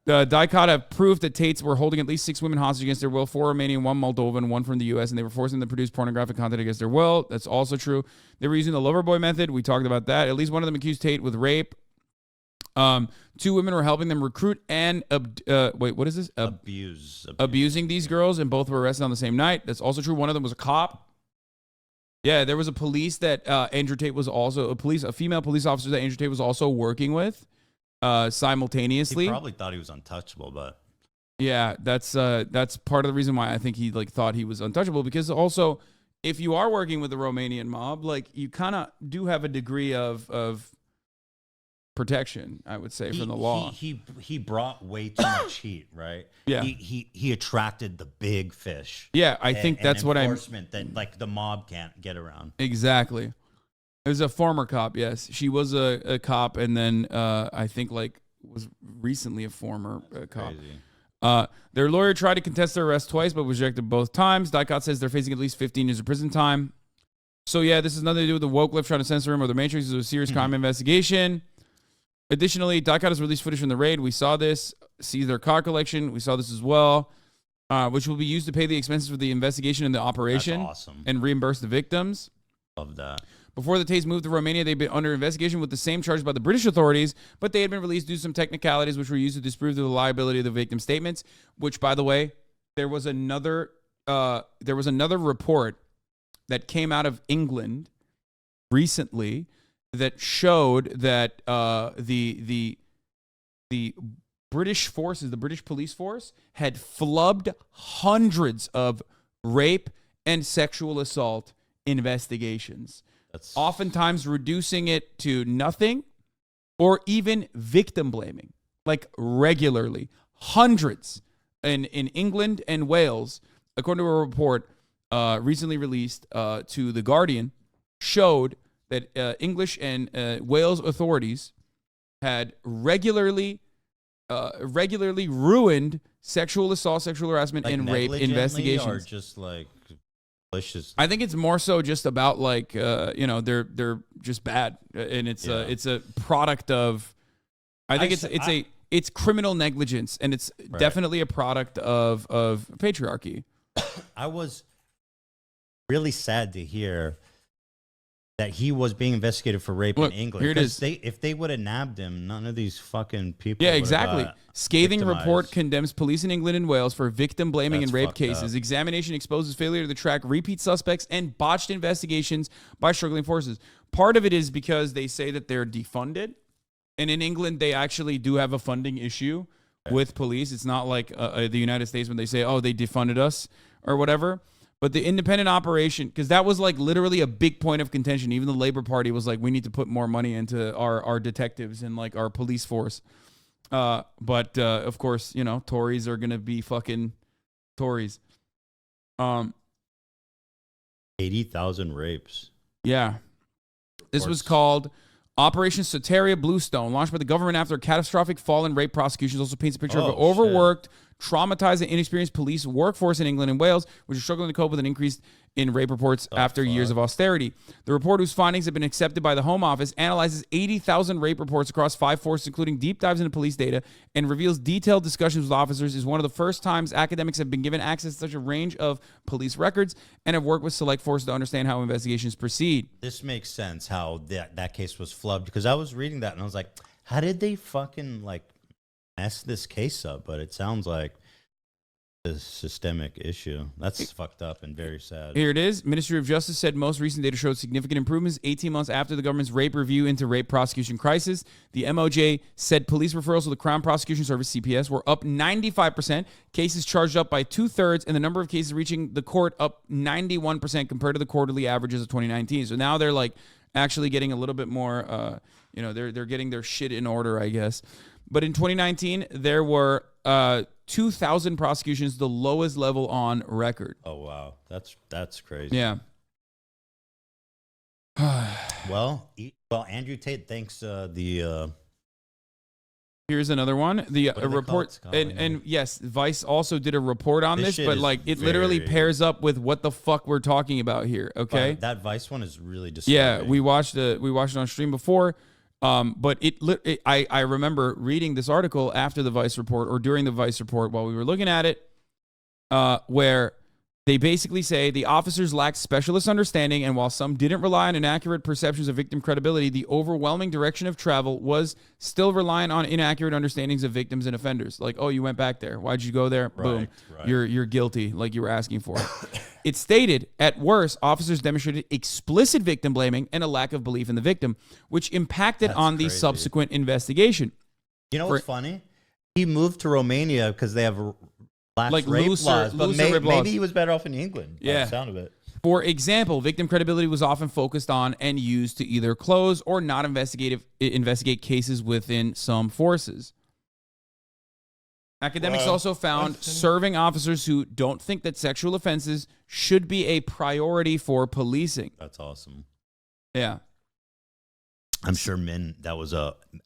The DICOT have proved that Tates were holding at least 6 women hostage against their will, 4 Romanian, 1 Moldovan, 1 from the U.S., and they were forcing them to produce pornographic content against their will. That's also true. They were using the Loverboy method. We talked about that. At least one of them accused Tate with rape. 2 women were helping them recruit and abusing these girls, and both were arrested on the same night. That's also true. One of them was a cop. Yeah, there was a police that Andrew Tate was also a female police officer that Andrew Tate was also working with simultaneously. He probably thought he was untouchable, but yeah, that's part of the reason why I think he like thought he was untouchable, because also if you are working with the Romanian mob, like you kind of do have a degree of protection, I would say, from the law. He brought way too much heat, right? Yeah. He attracted the big fish. Yeah, I think that's what enforcement that like the mob can't get around. Exactly. It was a former cop. Yes, she was a cop, and then I think like was recently a former cop. Crazy. Their lawyer tried to contest their arrest twice, but was rejected both times. DICOT says they're facing at least 15 years of prison time. So yeah, this has nothing to do with the woke left trying to censor him or the Matrix. This is a serious crime investigation. Additionally, DICOT has released footage from the raid. We saw this. See their car collection. We saw this as well, which will be used to pay the expenses for the investigation and the operation. That's awesome. And reimburse the victims. Love that. Before the Tates moved to Romania, they'd been under investigation with the same charges by the British authorities, but they had been released due to some technicalities which were used to disprove the reliability of the victim's statements, which, by the way, there was another report that came out of England recently that showed that the British forces, the British police force, had flubbed hundreds of rape and sexual assault investigations. That's oftentimes reducing it to nothing or even victim blaming, like regularly. Hundreds in England and Wales, according to a report recently released to The Guardian, showed that English and Wales authorities had regularly ruined sexual assault, sexual harassment, like and rape investigations. Or just like malicious. I think it's more so just about like they're just bad, and it's a product of. I think it's criminal negligence, and it's definitely a product of patriarchy. I was really sad to hear that he was being investigated for rape in England. Here it is. If they would have nabbed him, none of these fucking people. Yeah, exactly. Scathing report condemns police in England and Wales for victim blaming in rape cases. Examination exposes failure to track repeat suspects and botched investigations by struggling forces. Part of it is because they say that they're defunded, and in England they actually do have a funding issue with police. It's not like the United States when they say, "Oh, they defunded us" or whatever. But the independent operation, because that was like literally a big point of contention. Even the Labor Party was like, we need to put more money into our detectives and like our police force. But of course, Tories are going to be fucking Tories. 80,000 rapes. Yeah. This was called Operation Soteria Bluestone, launched by the government after a catastrophic fall in rape prosecutions. Also paints a picture of an overworked, traumatized, and inexperienced police workforce in England and Wales, which are struggling to cope with an increase in rape reports after years of austerity. The report, whose findings have been accepted by the Home Office, analyzes 80,000 rape reports across 5 forces, including deep dives into police data, and reveals detailed discussions with officers. Is one of the first times academics have been given access to such a range of police records and have worked with select forces to understand how investigations proceed. This makes sense how that case was flubbed, because I was reading that and I was like, how did they fucking like mess this case up? But it sounds like a systemic issue. That's fucked up and very sad. Here it is. Ministry of Justice said most recent data showed significant improvements 18 months after the government's rape review into rape prosecution crisis. The MOJ said police referrals to the Crown Prosecution Service, CPS, were up 95%, cases charged up by 2/3, and the number of cases reaching the court up 91% compared to the quarterly averages of 2019. So now they're like actually getting a little bit more, they're getting their shit in order, I guess. But in 2019, there were 2,000 prosecutions, the lowest level on record. Oh, wow. That's crazy. Yeah. Well, Andrew Tate thanks Here's another one. The report, and yes, Vice also did a report on this, but like it literally pairs up with what the fuck we're talking about here. Okay, that Vice one is really disturbing. Yeah, we watched it on stream before, but I remember reading this article after the Vice report or during the Vice report while we were looking at it, where they basically say the officers lacked specialist understanding, and while some didn't rely on inaccurate perceptions of victim credibility, the overwhelming direction of travel was still reliant on inaccurate understandings of victims and offenders. Like, oh, you went back there. Why'd you go there? Boom. Right. You're guilty, like you were asking for. It stated, at worst, officers demonstrated explicit victim blaming and a lack of belief in the victim, which impacted on the subsequent investigation. You know what's funny? He moved to Romania because they have rape laws, but maybe he was better off in England. By the sound of it. For example, victim credibility was often focused on and used to either close or not investigate cases within some forces. Academics also found serving officers who don't think that sexual offenses should be a priority for policing. That's awesome. Yeah. I'm sure that was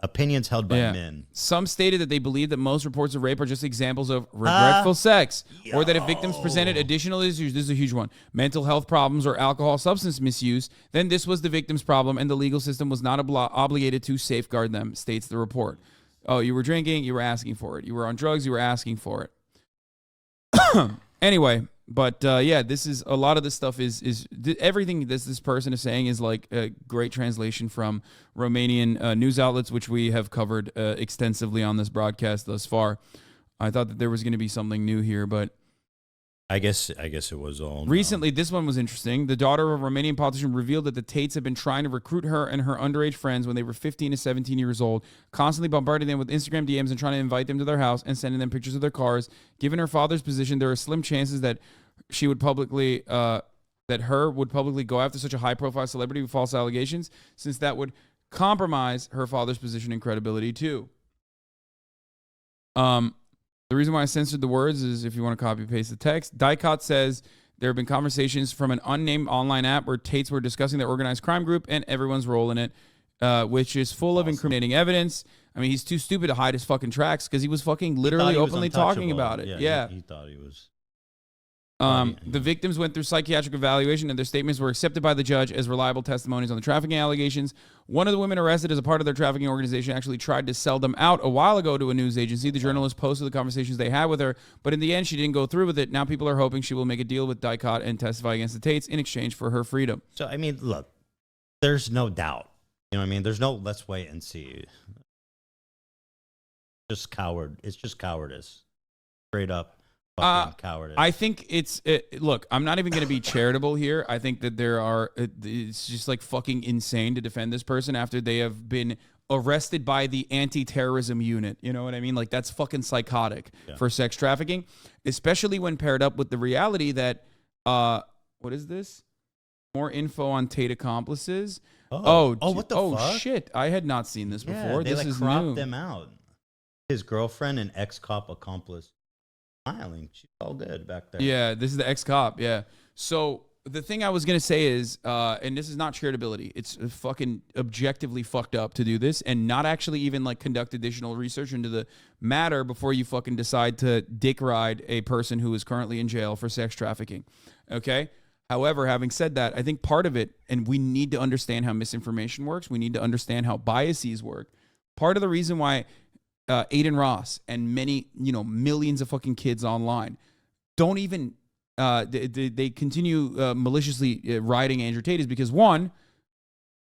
opinions held by men. Some stated that they believe that most reports of rape are just examples of regretful sex, or that if victims presented additional issues, this is a huge one, mental health problems or alcohol substance misuse, then this was the victim's problem and the legal system was not obligated to safeguard them, states the report. Oh, you were drinking, you were asking for it. You were on drugs, you were asking for it. Anyway, But yeah, this is a lot of this stuff is everything this person is saying is like a great translation from Romanian news outlets, which we have covered extensively on this broadcast thus far. I thought that there was going to be something new here, but I guess it was all. Recently, this one was interesting. The daughter of a Romanian politician revealed that the Tates had been trying to recruit her and her underage friends when they were 15 to 17 years old, constantly bombarding them with Instagram DMs and trying to invite them to their house and sending them pictures of their cars. Given her father's position, there are slim chances that she would publicly, would publicly go after such a high-profile celebrity with false allegations, since that would compromise her father's position and credibility too. The reason why I censored the words is if you want to copy paste the text. Dicot says there have been conversations from an unnamed online app where Tates were discussing their organized crime group and everyone's role in it, which is full of incriminating evidence. I mean, he's too stupid to hide his fucking tracks because he was fucking literally openly talking about it. Yeah. He thought he was. The victims went through psychiatric evaluation and their statements were accepted by the judge as reliable testimonies on the trafficking allegations. One of the women arrested as a part of their trafficking organization actually tried to sell them out a while ago to a news agency. The journalist posted the conversations they had with her, but in the end, she didn't go through with it. Now people are hoping she will make a deal with Dicot and testify against the Tates in exchange for her freedom. So, I mean, look, there's no doubt. You know what I mean? There's no let's wait and see. It's just cowardice. Straight up. Cowardice. I think look, I'm not even going to be charitable here. I think that it's just like fucking insane to defend this person after they have been arrested by the anti-terrorism unit. You know what I mean? Like, that's fucking psychotic for sex trafficking, especially when paired up with the reality that, what is this? More info on Tate accomplices. What the fuck? Oh, shit. I had not seen this before. They this is cropped new. them out. His girlfriend and ex-cop accomplice. Smiling. She's all good back there. Yeah, this is the ex-cop. Yeah. So the thing I was going to say is, and this is not charitability. It's fucking objectively fucked up to do this and not actually even like conduct additional research into the matter before you fucking decide to dick ride a person who is currently in jail for sex trafficking. Okay? However, having said that, I think part of it, and we need to understand how misinformation works. We need to understand how biases work. Part of the reason why Adin Ross and many, millions of fucking kids online don't even, they continue maliciously riding Andrew Tate is because, one,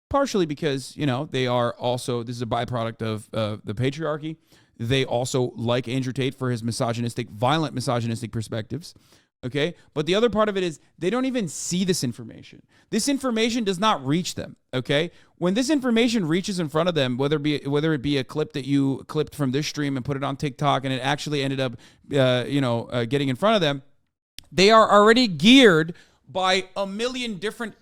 partially because, they are also, this is a byproduct of the patriarchy. They also like Andrew Tate for his violent misogynistic perspectives. Okay. But the other part of it is they don't even see this information. This information does not reach them. Okay. When this information reaches in front of them, whether it be a clip that you clipped from this stream and put it on TikTok and it actually ended up, getting in front of them, they are already geared by a million different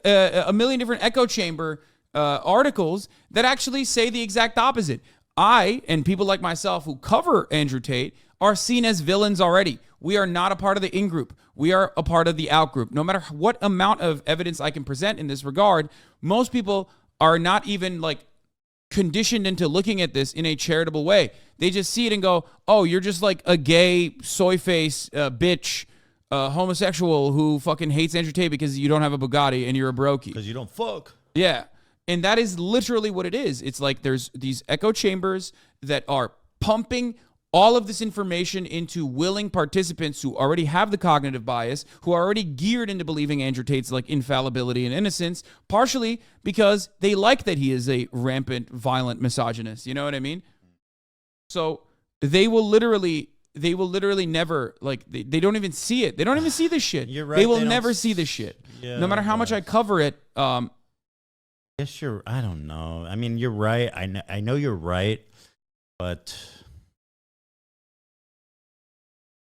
echo chamber articles that actually say the exact opposite. I and people like myself who cover Andrew Tate are seen as villains already. We are not a part of the in-group. We are a part of the out-group. No matter what amount of evidence I can present in this regard, most people are not even like conditioned into looking at this in a charitable way. They just see it and go, oh, you're just like a gay, soy face, bitch, homosexual who fucking hates Andrew Tate because you don't have a Bugatti and you're a brokey. Because you don't fuck. Yeah. And that is literally what it is. It's like there's these echo chambers that are pumping all of this information into willing participants who already have the cognitive bias, who are already geared into believing Andrew Tate's like infallibility and innocence, partially because they like that he is a rampant, violent misogynist. You know what I mean? So they will literally never, like, they don't even see it. They don't even see this shit. You're right. They will never see this shit. Yeah, no matter how much I cover it. Yes, I don't know. I mean, you're right. I know you're right, but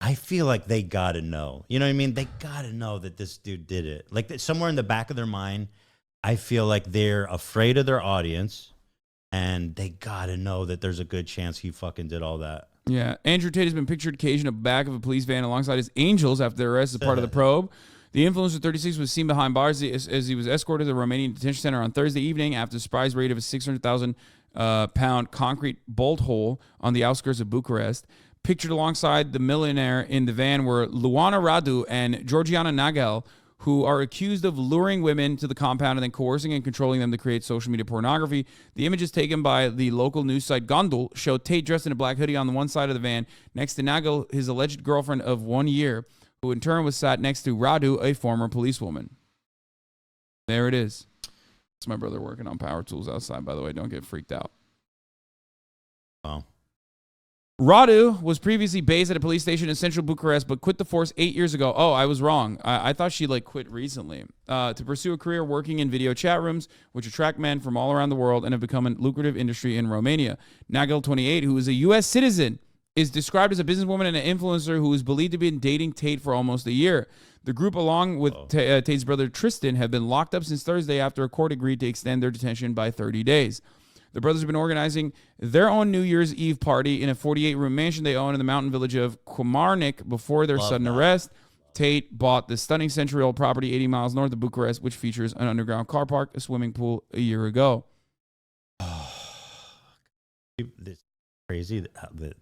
I feel like they got to know. You know what I mean? They got to know that this dude did it. Like, somewhere in the back of their mind, I feel like they're afraid of their audience, and they got to know that there's a good chance he fucking did all that. Yeah. Andrew Tate has been pictured occasionally in the back of a police van alongside his angels after their arrest as part of the probe. The influencer 36 was seen behind bars as he was escorted to the Romanian detention center on Thursday evening after the surprise raid of a 600,000 pound concrete bolt hole on the outskirts of Bucharest. Pictured alongside the millionaire in the van were Luana Radu and Georgiana Nagel, who are accused of luring women to the compound and then coercing and controlling them to create social media pornography. The images taken by the local news site Gondul show Tate dressed in a black hoodie on the one side of the van, next to Nagel, his alleged girlfriend of 1 year, who in turn was sat next to Radu, a former policewoman. There it is. It's my brother working on power tools outside, by the way. Don't get freaked out. Oh. Radu was previously based at a police station in central Bucharest, but quit the force 8 years ago. Oh, I was wrong. I thought she quit recently to pursue a career working in video chat rooms, which attract men from all around the world and have become a lucrative industry in Romania. Nagel, 28, who is a U.S. citizen, is described as a businesswoman and an influencer who is believed to have been dating Tate for almost a year. The group, along with Tate's brother Tristan, have been locked up since Thursday after a court agreed to extend their detention by 30 days. The brothers have been organizing their own New Year's Eve party in a 48-room mansion they own in the mountain village of Komarnik before their sudden arrest. Tate bought the stunning century-old property 80 miles north of Bucharest, which features an underground car park, a swimming pool, a year ago. This crazy, the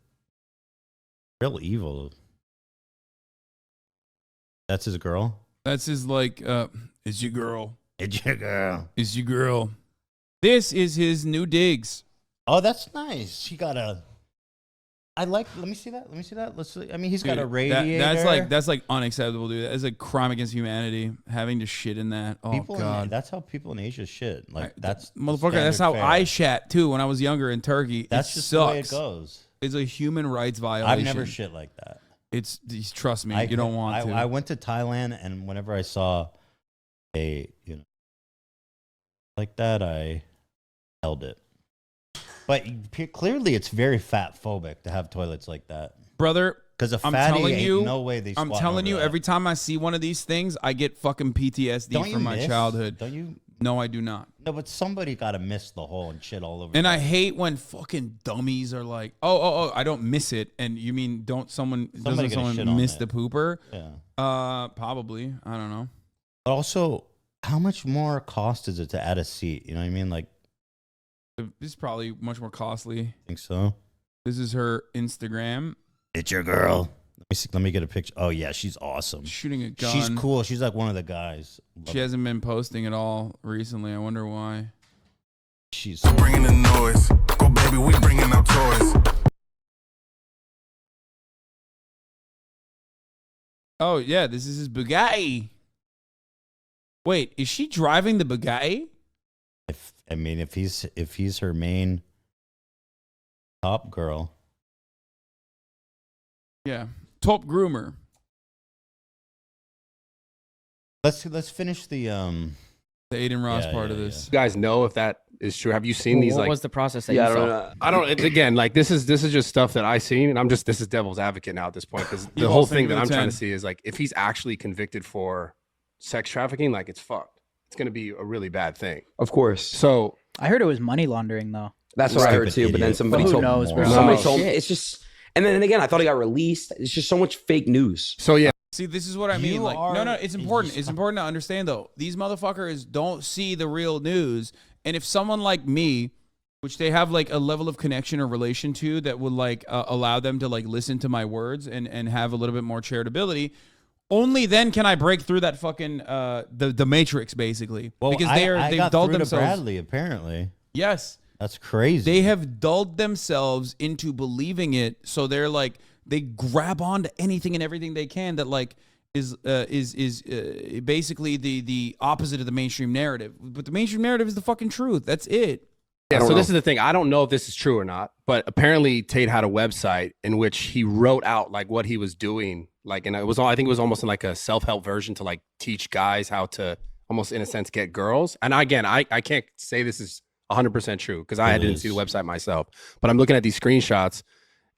real evil. That's his girl? That's his, it's your girl. It's your girl. It's your girl. This is his new digs. Oh, that's nice. He got a... let me see that. Let's see. I mean, he's got a radiator. That's unacceptable, dude. That's a crime against humanity, having to shit in that. Oh, God. That's how people in Asia shit. That's... Motherfucker, that's how I shat, too, when I was younger in Turkey. That's just the way it goes. It's a human rights violation. I've never shit like that. Trust me, you don't want to. I went to Thailand, and whenever I saw like that, I held it. But clearly, it's very fat phobic to have toilets like that, brother. Because a fatty ain't no way they. I'm telling you, every time I see one of these things, I get fucking PTSD from my childhood. Don't you? No, I do not. No, but somebody got to miss the hole and shit all over. And I hate when fucking dummies are like, oh, I don't miss it. And you mean doesn't someone miss the pooper? Yeah. Probably. I don't know. But also, how much more cost is it to add a seat? You know what I mean? Like, this is probably much more costly. Think so? This is her Instagram. It's your girl. Let me get a picture. Oh, yeah, she's awesome. Shooting a gun. She's cool. She's like one of the guys. She hasn't been posting at all recently. I wonder why. She's bringing the noise. Go, baby, we bringing out toys. Oh, yeah, this is his Bugatti. Wait, is she driving the Bugatti? If he's her main top girl. Yeah. Top groomer. Let's finish the Adin Ross part of this. You guys know if that is true? Have you seen these? What was the process that you saw? I don't. Again, this is just stuff that I seen, and this is devil's advocate now at this point, because the whole thing that I'm trying to see is if he's actually convicted for sex trafficking, it's fucked. It's going to be a really bad thing. Of course. So I heard it was money laundering though. That's what I heard too. But then somebody told me. Somebody told me it's just. And then again, I thought he got released. It's just so much fake news. So yeah. See, this is what I mean. No, it's important. It's important to understand though. These motherfuckers don't see the real news. And if someone like me, which they have a level of connection or relation to that would allow them to listen to my words and have a little bit more charitability, only then can I break through that fucking the matrix basically. Well, because they've dulled themselves. Bradley, apparently. Yes. That's crazy. They have dulled themselves into believing it, so they're they grab onto anything and everything they can that is basically the opposite of the mainstream narrative. But the mainstream narrative is the fucking truth. That's it. Yeah. So this is the thing. I don't know if this is true or not, but apparently Tate had a website in which he wrote out what he was doing, and I think it was almost in a self-help version to teach guys how to almost in a sense get girls. And again, I can't say this is 100% true because I didn't see the website myself, but I'm looking at these screenshots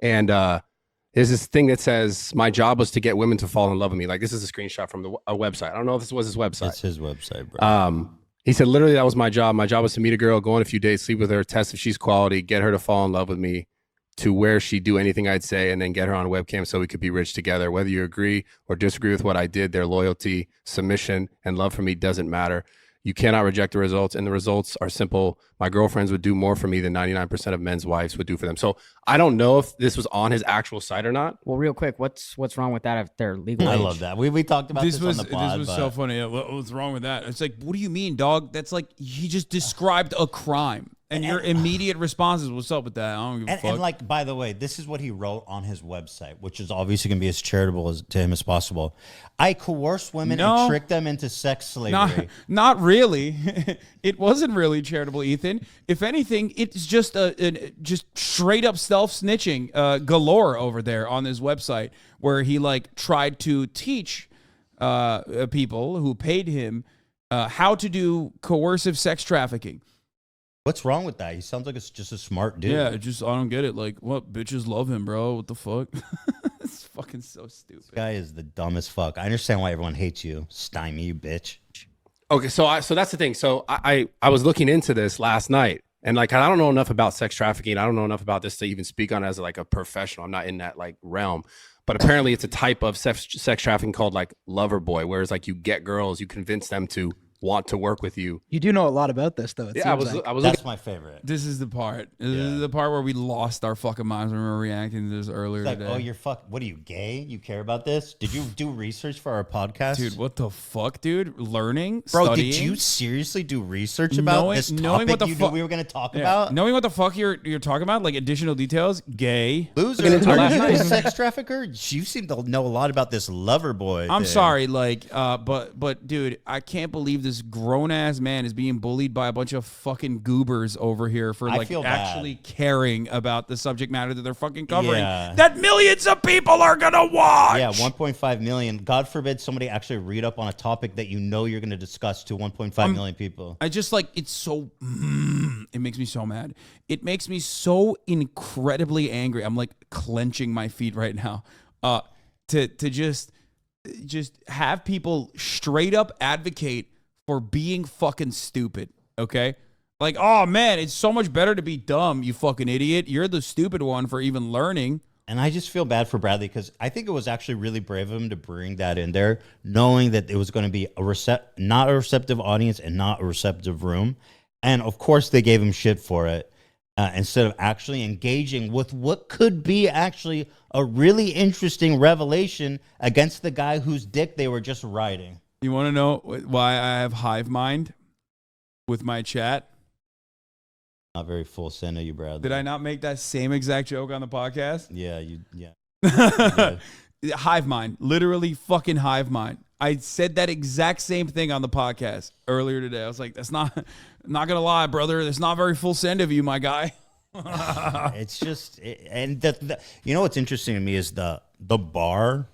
and there's this thing that says my job was to get women to fall in love with me. This is a screenshot from a website. I don't know if this was his website. It's his website, bro. He said literally that was my job. My job was to meet a girl, go on a few dates, sleep with her, test if she's quality, get her to fall in love with me, to where she'd do anything I'd say, and then get her on webcam so we could be rich together. Whether you agree or disagree with what I did, their loyalty, submission, and love for me doesn't matter. You cannot reject the results, and the results are simple. My girlfriends would do more for me than 99% of men's wives would do for them. So I don't know if this was on his actual site or not. Well, real quick, what's wrong with that if they're legal? I love that. We talked about this on the pod. This was so funny. What's wrong with that? It's what do you mean, dog? That's he just described a crime. And your immediate response is, "What's up with that? I don't give a fuck." And like, by the way, this is what he wrote on his website, which is obviously going to be as charitable to him as possible. I coerce women and trick them into sex slavery. Not really. It wasn't really charitable, Ethan. If anything, it's just just straight up self snitching galore over there on his website, where he like tried to teach people who paid him how to do coercive sex trafficking. What's wrong with that? He sounds like it's just a smart dude. Yeah, I don't get it. Like, what? Bitches love him, bro. What the fuck? It's fucking so stupid. This guy is the dumbest fuck. I understand why everyone hates you. Stymie, you bitch. Okay, so that's the thing. So I was looking into this last night, and like I don't know enough about sex trafficking. I don't know enough about this to even speak on it as like a professional. I'm not in that like realm. But apparently it's a type of sex trafficking called like lover boy, whereas like you get girls, you convince them to want to work with you. You do know a lot about this, though. I was That's my favorite. This is the part. This is the part where we lost our fucking minds when we were reacting to this earlier Like, today. oh, you're what are you, gay? You care about this? Did you do research for our podcast? Dude, what the fuck, dude? Learning, Bro, studying? did you seriously do research about this topic knowing what the you fuck knew we were going to talk about? Knowing what the fuck you're talking about, like additional details, gay. Loser, are you a sex trafficker? You seem to know a lot about this lover boy I'm thing. sorry, like, but dude, I can't believe this grown-ass man is being bullied by a bunch of fucking goobers over here for like actually caring about the subject matter that they're fucking covering that millions of people are gonna watch. Yeah, 1.5 million. God forbid somebody actually read up on a topic that you know you're going to discuss to 1.5 million people. I just like it's so it makes me so mad. It makes me so incredibly angry. I'm like clenching my feet right now. To just have people straight up advocate for being fucking stupid, okay? Like, oh man, it's so much better to be dumb, you fucking idiot. You're the stupid one for even learning. And I just feel bad for Bradley because I think it was actually really brave of him to bring that in there, knowing that it was going to be not a receptive audience and not a receptive room. And of course, they gave him shit for it instead of actually engaging with what could be actually a really interesting revelation against the guy whose dick they were just riding. You want to know why I have hive mind with my chat? Not very full send of you, Bradley. Did I not make that same exact joke on the podcast? Yeah. Hive mind. Literally fucking hive mind. I said that exact same thing on the podcast earlier today. I was like, that's not going to lie, brother. That's not very full send of you, my guy. It's just, and you know what's interesting to me is the bar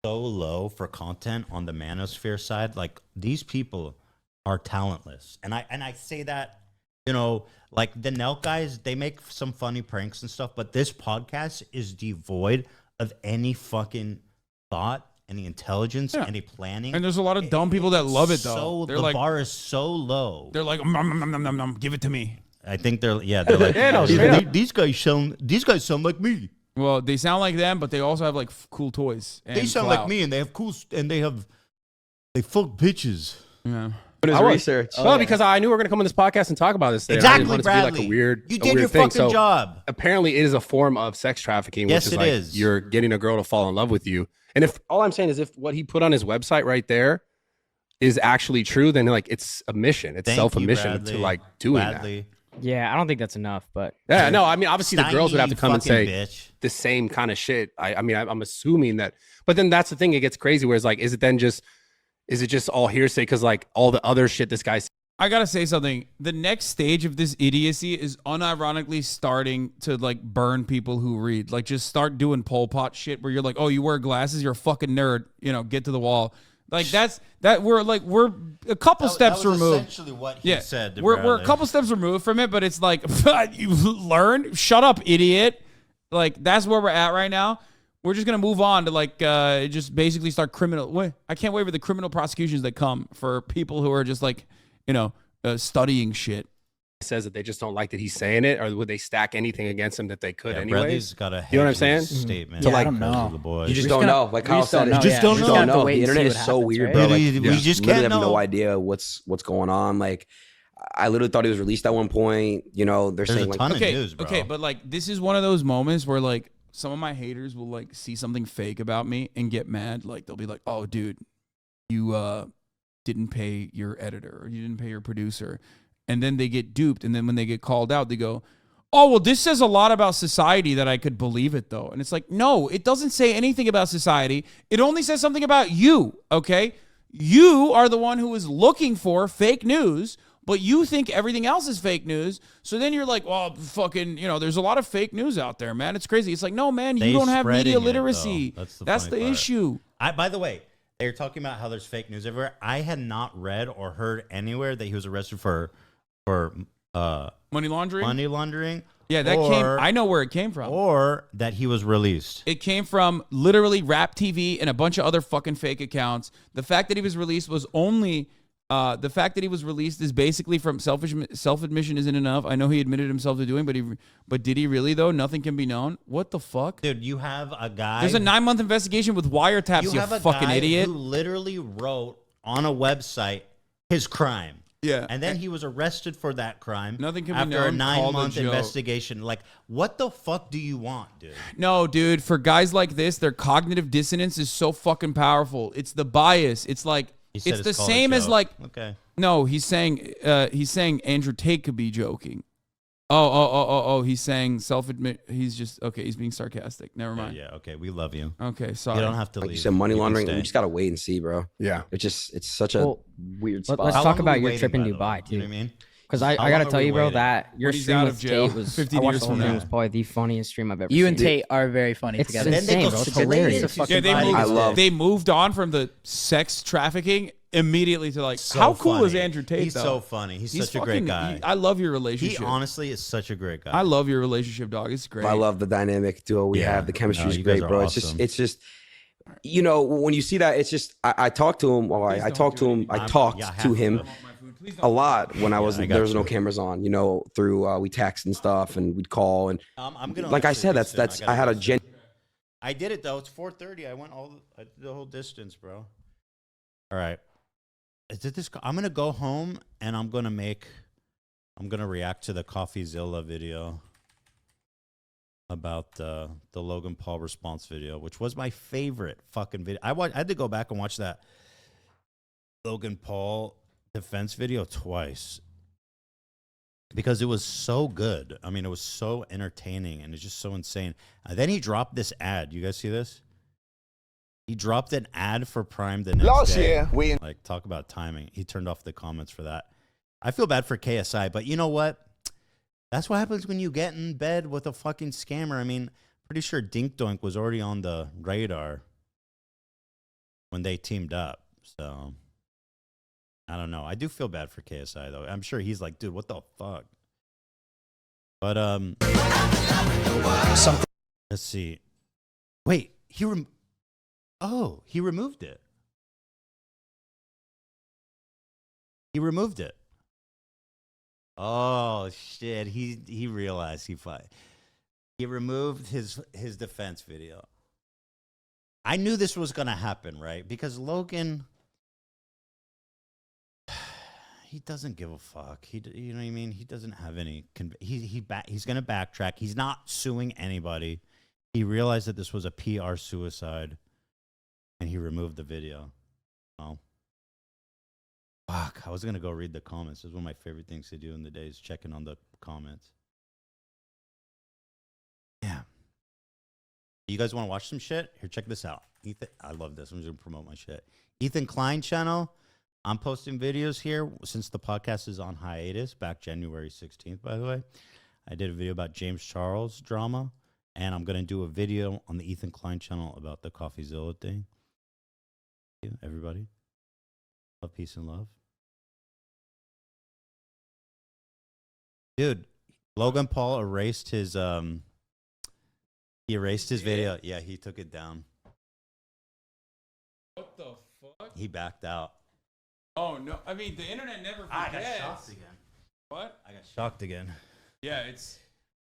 so low for content on the manosphere side. Like these people are talentless, and I say that, you know, like the Nelk guys, they make some funny pranks and stuff, but this podcast is devoid of any fucking thought, any intelligence, any planning. And there's a lot of dumb people that love it though. The bar is so low. They're like, nom, give it to me. I think they're like, these guys sound like me. Well, they sound like them, but they also have like cool toys. And they sound clout. like me, and they have they fuck bitches. Yeah. His research. Well, because I knew we were going to come on this podcast and talk about this thing. Exactly, I didn't want it Bradley. to be like a weird, you did your thing. fucking job. Apparently, it is a form of sex trafficking. Yes, which is it like is. You're getting a girl to fall in love with you. And if all I'm saying is if what he put on his website right there is actually true, then like it's a mission. It's self-admission to like doing that. Yeah, I don't think that's enough, but yeah, no, I mean, obviously the girls would have to come and say bitch. The same kind of shit. I mean, I'm assuming that, but then that's the thing. It gets crazy where it's like, is it just all hearsay? Because like all the other shit this guy's. I gotta say something. The next stage of this idiocy is unironically starting to like burn people who read. Like just start doing Pol Pot shit where you're like, oh, you wear glasses, you're a fucking nerd. You know, get to the wall. Like we're a couple steps that was removed. Essentially, what he said. We're a couple steps removed from it, but it's like you learned. Shut up, idiot. Like that's where we're at right now. We're just gonna move on to like just basically start criminal. I can't wait for the criminal prosecutions that come for people who are just like studying shit. Says that they just don't like that he's saying it, or would they stack anything against him that they could anyways? Bradley's got a you know what I'm saying? Statement. Yeah, I don't know. You just don't know. Like Kyle said, you just don't know. The internet is so weird, bro. Like, we just literally can't have know. no idea what's going on. Like, I literally thought he was released at one point. You know, they're saying like, okay, but like this is one of those moments where like some of my haters will like see something fake about me and get mad. Like they'll be like, "Oh, dude, you didn't pay your editor or you didn't pay your producer." and then they get duped, and then when they get called out, they go, oh, well, this says a lot about society that I could believe it, though. And it's like, no, it doesn't say anything about society. It only says something about you, okay? You are the one who is looking for fake news, but you think everything else is fake news. So then you're like, well, fucking, there's a lot of fake news out there, man. It's crazy. It's like, no, man, you don't have media literacy. That's the issue. By the way, they're talking about how there's fake news everywhere. I had not read or heard anywhere that he was arrested for money laundering. Yeah, I know where it came from. Or that he was released. It came from literally Rap TV and a bunch of other fucking fake accounts. The fact that he was released was only the fact that he was released is basically from self-admission isn't enough. I know he admitted himself to doing, but did he really though? Nothing can be known. What the fuck? Dude, you have a guy. There's a 9-month investigation with wiretaps, you have a fucking guy idiot. Who literally wrote on a website his crime. Yeah. And then he was arrested for that crime. Nothing can be known. After a 9-month investigation. Like, what the fuck do you want, dude? No, dude, for guys like this, their cognitive dissonance is so fucking powerful. It's the bias. It's like it's the same as like no, he's saying Andrew Tate could be joking. Oh, he's saying self-admit. He's just okay. He's being sarcastic. Never mind. Yeah, okay. We love you. Okay, sorry. You don't have to like leave. you said, money laundering. We just gotta wait and see, bro. Yeah, it's such a weird spot. Let's talk about your trip in Dubai, too. You know what I mean? Because I gotta tell you, bro, that your he's stream out with of jail, Tate was 50 I watched years the whole from thing. now. It was probably the funniest stream I've ever seen. You and Tate are very funny It's together. insane, bro. It's hilarious. Yeah, they moved on from the sex trafficking immediately to like So how cool funny. is Andrew Tate? He's though? so funny. He's such a great fucking- guy. I love your He relationship. honestly is such a great guy. I love your relationship, dog. It's great. I love the dynamic duo we have. The chemistry is you guys great, are bro. awesome. It's just when you see that, it's just I talked to him. Or I talked to him. I talked to him a lot when there was no cameras on. Through we text and stuff, and we'd call and I'm gonna like I said, that's I had a gen. I did it though. It's 4:30. I did the whole distance, bro. All right. I'm gonna go home and I'm gonna react to the CoffeeZilla video about the Logan Paul response video, which was my favorite fucking video. I had to go back and watch that Logan Paul defense video twice because it was so good. I mean, it was so entertaining and it's just so insane. Then he dropped this ad. You guys see this? He dropped an ad for Prime the next day. Like, talk about timing. He turned off the comments for that. I feel bad for KSI, but you know what? That's what happens when you get in bed with a fucking scammer. I mean, pretty sure Dink Doink was already on the radar when they teamed up. So, I don't know. I do feel bad for KSI, though. I'm sure he's like, dude, what the fuck? But, let's see. Wait, he removed it. He removed it. Oh shit! He realized he removed his defense video. I knew this was gonna happen, right? Because Logan, he doesn't give a fuck. You know what I mean? He doesn't have any. He's gonna backtrack. He's not suing anybody. He realized that this was a PR suicide. And he removed the video. Oh. Fuck. I was going to go read the comments. It's one of my favorite things to do in the day is checking on the comments. Yeah. You guys want to watch some shit? Here, check this out. Ethan, I love this. I'm just going to promote my shit. Ethan Klein channel. I'm posting videos here since the podcast is on hiatus. Back January 16th, by the way. I did a video about James Charles drama. And I'm going to do a video on the Ethan Klein channel about the CoffeeZilla thing. Everybody, love, peace, and love. Dude, Logan Paul erased his video. Yeah, he took it down. What the fuck? He backed out. Oh no! I mean, the internet never forgets. I got shocked again. What? I got shocked again. Yeah,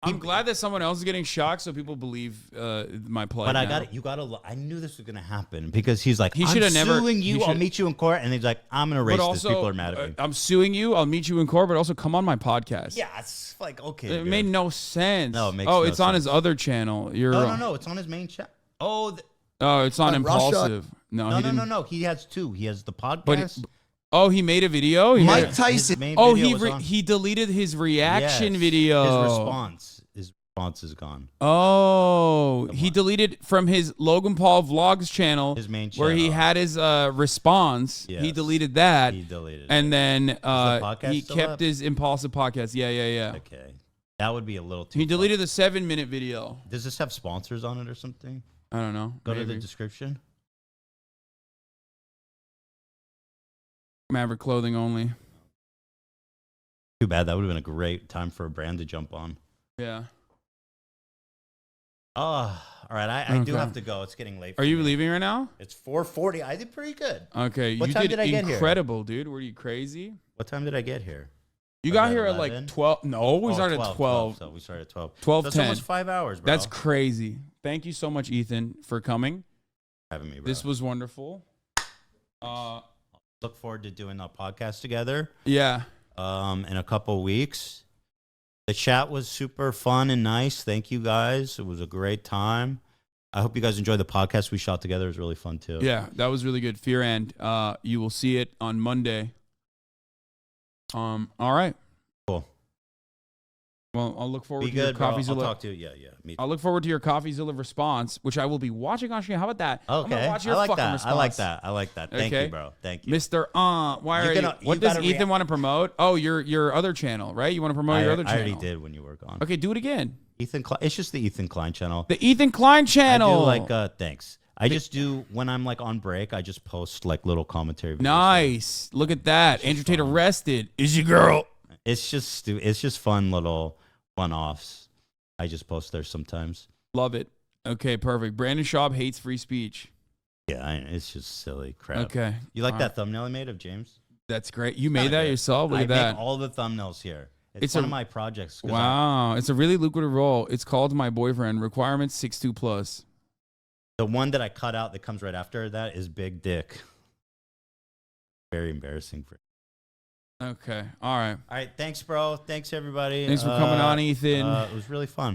I'm glad that someone else is getting shocked, so people believe my plight. But I knew this was gonna happen because he's like, he should have never suing you. I'll meet you in court, and he's like, I'm gonna erase this. People are mad at me. I'm suing you. I'll meet you in court, but also come on my podcast. Yeah, it's like okay. It made no sense. No, it makes no it's sense. on his other channel. No, it's on his main channel. Oh, it's on Impulsive. No. He has two. He has the podcast, Oh, he made a video. Mike Tyson. He deleted his reaction Yes, video. His response is gone. Oh, he deleted from his Logan Paul Vlogs channel, His main where he channel. had his response. Yes. He deleted that. He deleted and it. then podcast he still kept up? his Impulsive podcast. Yeah. Okay, that would be a little too. He far. deleted the 7-minute video. Does this have sponsors on it or something? I don't know. Go to Maybe. the description. Maverick clothing only. Too bad. That would have been a great time for a brand to jump on. Yeah. Oh, all right. I do Okay. have to go. It's getting late. Are you leaving right now? It's 4:40. I did pretty good. Okay. What you time did I get here? incredible, dude. Were you crazy? What time did I get here? You Was got that here at 11? like 12. No, we started at 12. So we started at 12. 12:10. That's almost 5 hours, bro. That's crazy. Thank you so much, Ethan, for coming. having me, bro. This was wonderful. Look forward to doing a podcast together. Yeah. In a couple weeks. The chat was super fun and nice. Thank you guys. It was a great time. I hope you guys enjoyed the podcast we shot together. It was really fun too. Yeah, that was really good. Fear and you will see it on Monday. All right. Cool. Well, I'll look forward Be to your good, bro. I'll CoffeeZilla. talk to you. Yeah. Me too. I'll look forward to your CoffeeZilla response, which I will be watching on stream. How about that? I'm gonna Okay. watch your I like fucking that. response. I like that. Thank Okay. you, bro. Thank you. Mr. Why You are gotta- what you does gotta Ethan want to promote? Oh, your other channel, right? You want to promote your other I channel? already did when you were gone. Okay, do it again. Ethan Klein. It's just the Ethan Klein channel. The Ethan Klein channel. I do like thanks. I just do when I'm like on break, I just post like little commentary videos. Nice. Look at that. Andrew Tate arrested. Is your girl? It's just fun little one-offs. I just post there sometimes. Love it. Okay, perfect. Brandon Schaub hates free speech. Yeah, it's just silly crap. Okay. You like All that thumbnail I made of James? That's great. You made Kinda that good. yourself? Look I at that. make all the thumbnails here. It's It's one a- of my projects. 'Cause Wow. It's a really lucrative role. It's called My Boyfriend. Requirements 6'2 plus. The one that I cut out that comes right after that is Big Dick. Very embarrassing for. Okay. All right. All right, thanks, bro. Thanks, everybody. Thanks for coming on, Ethan. It was really fun.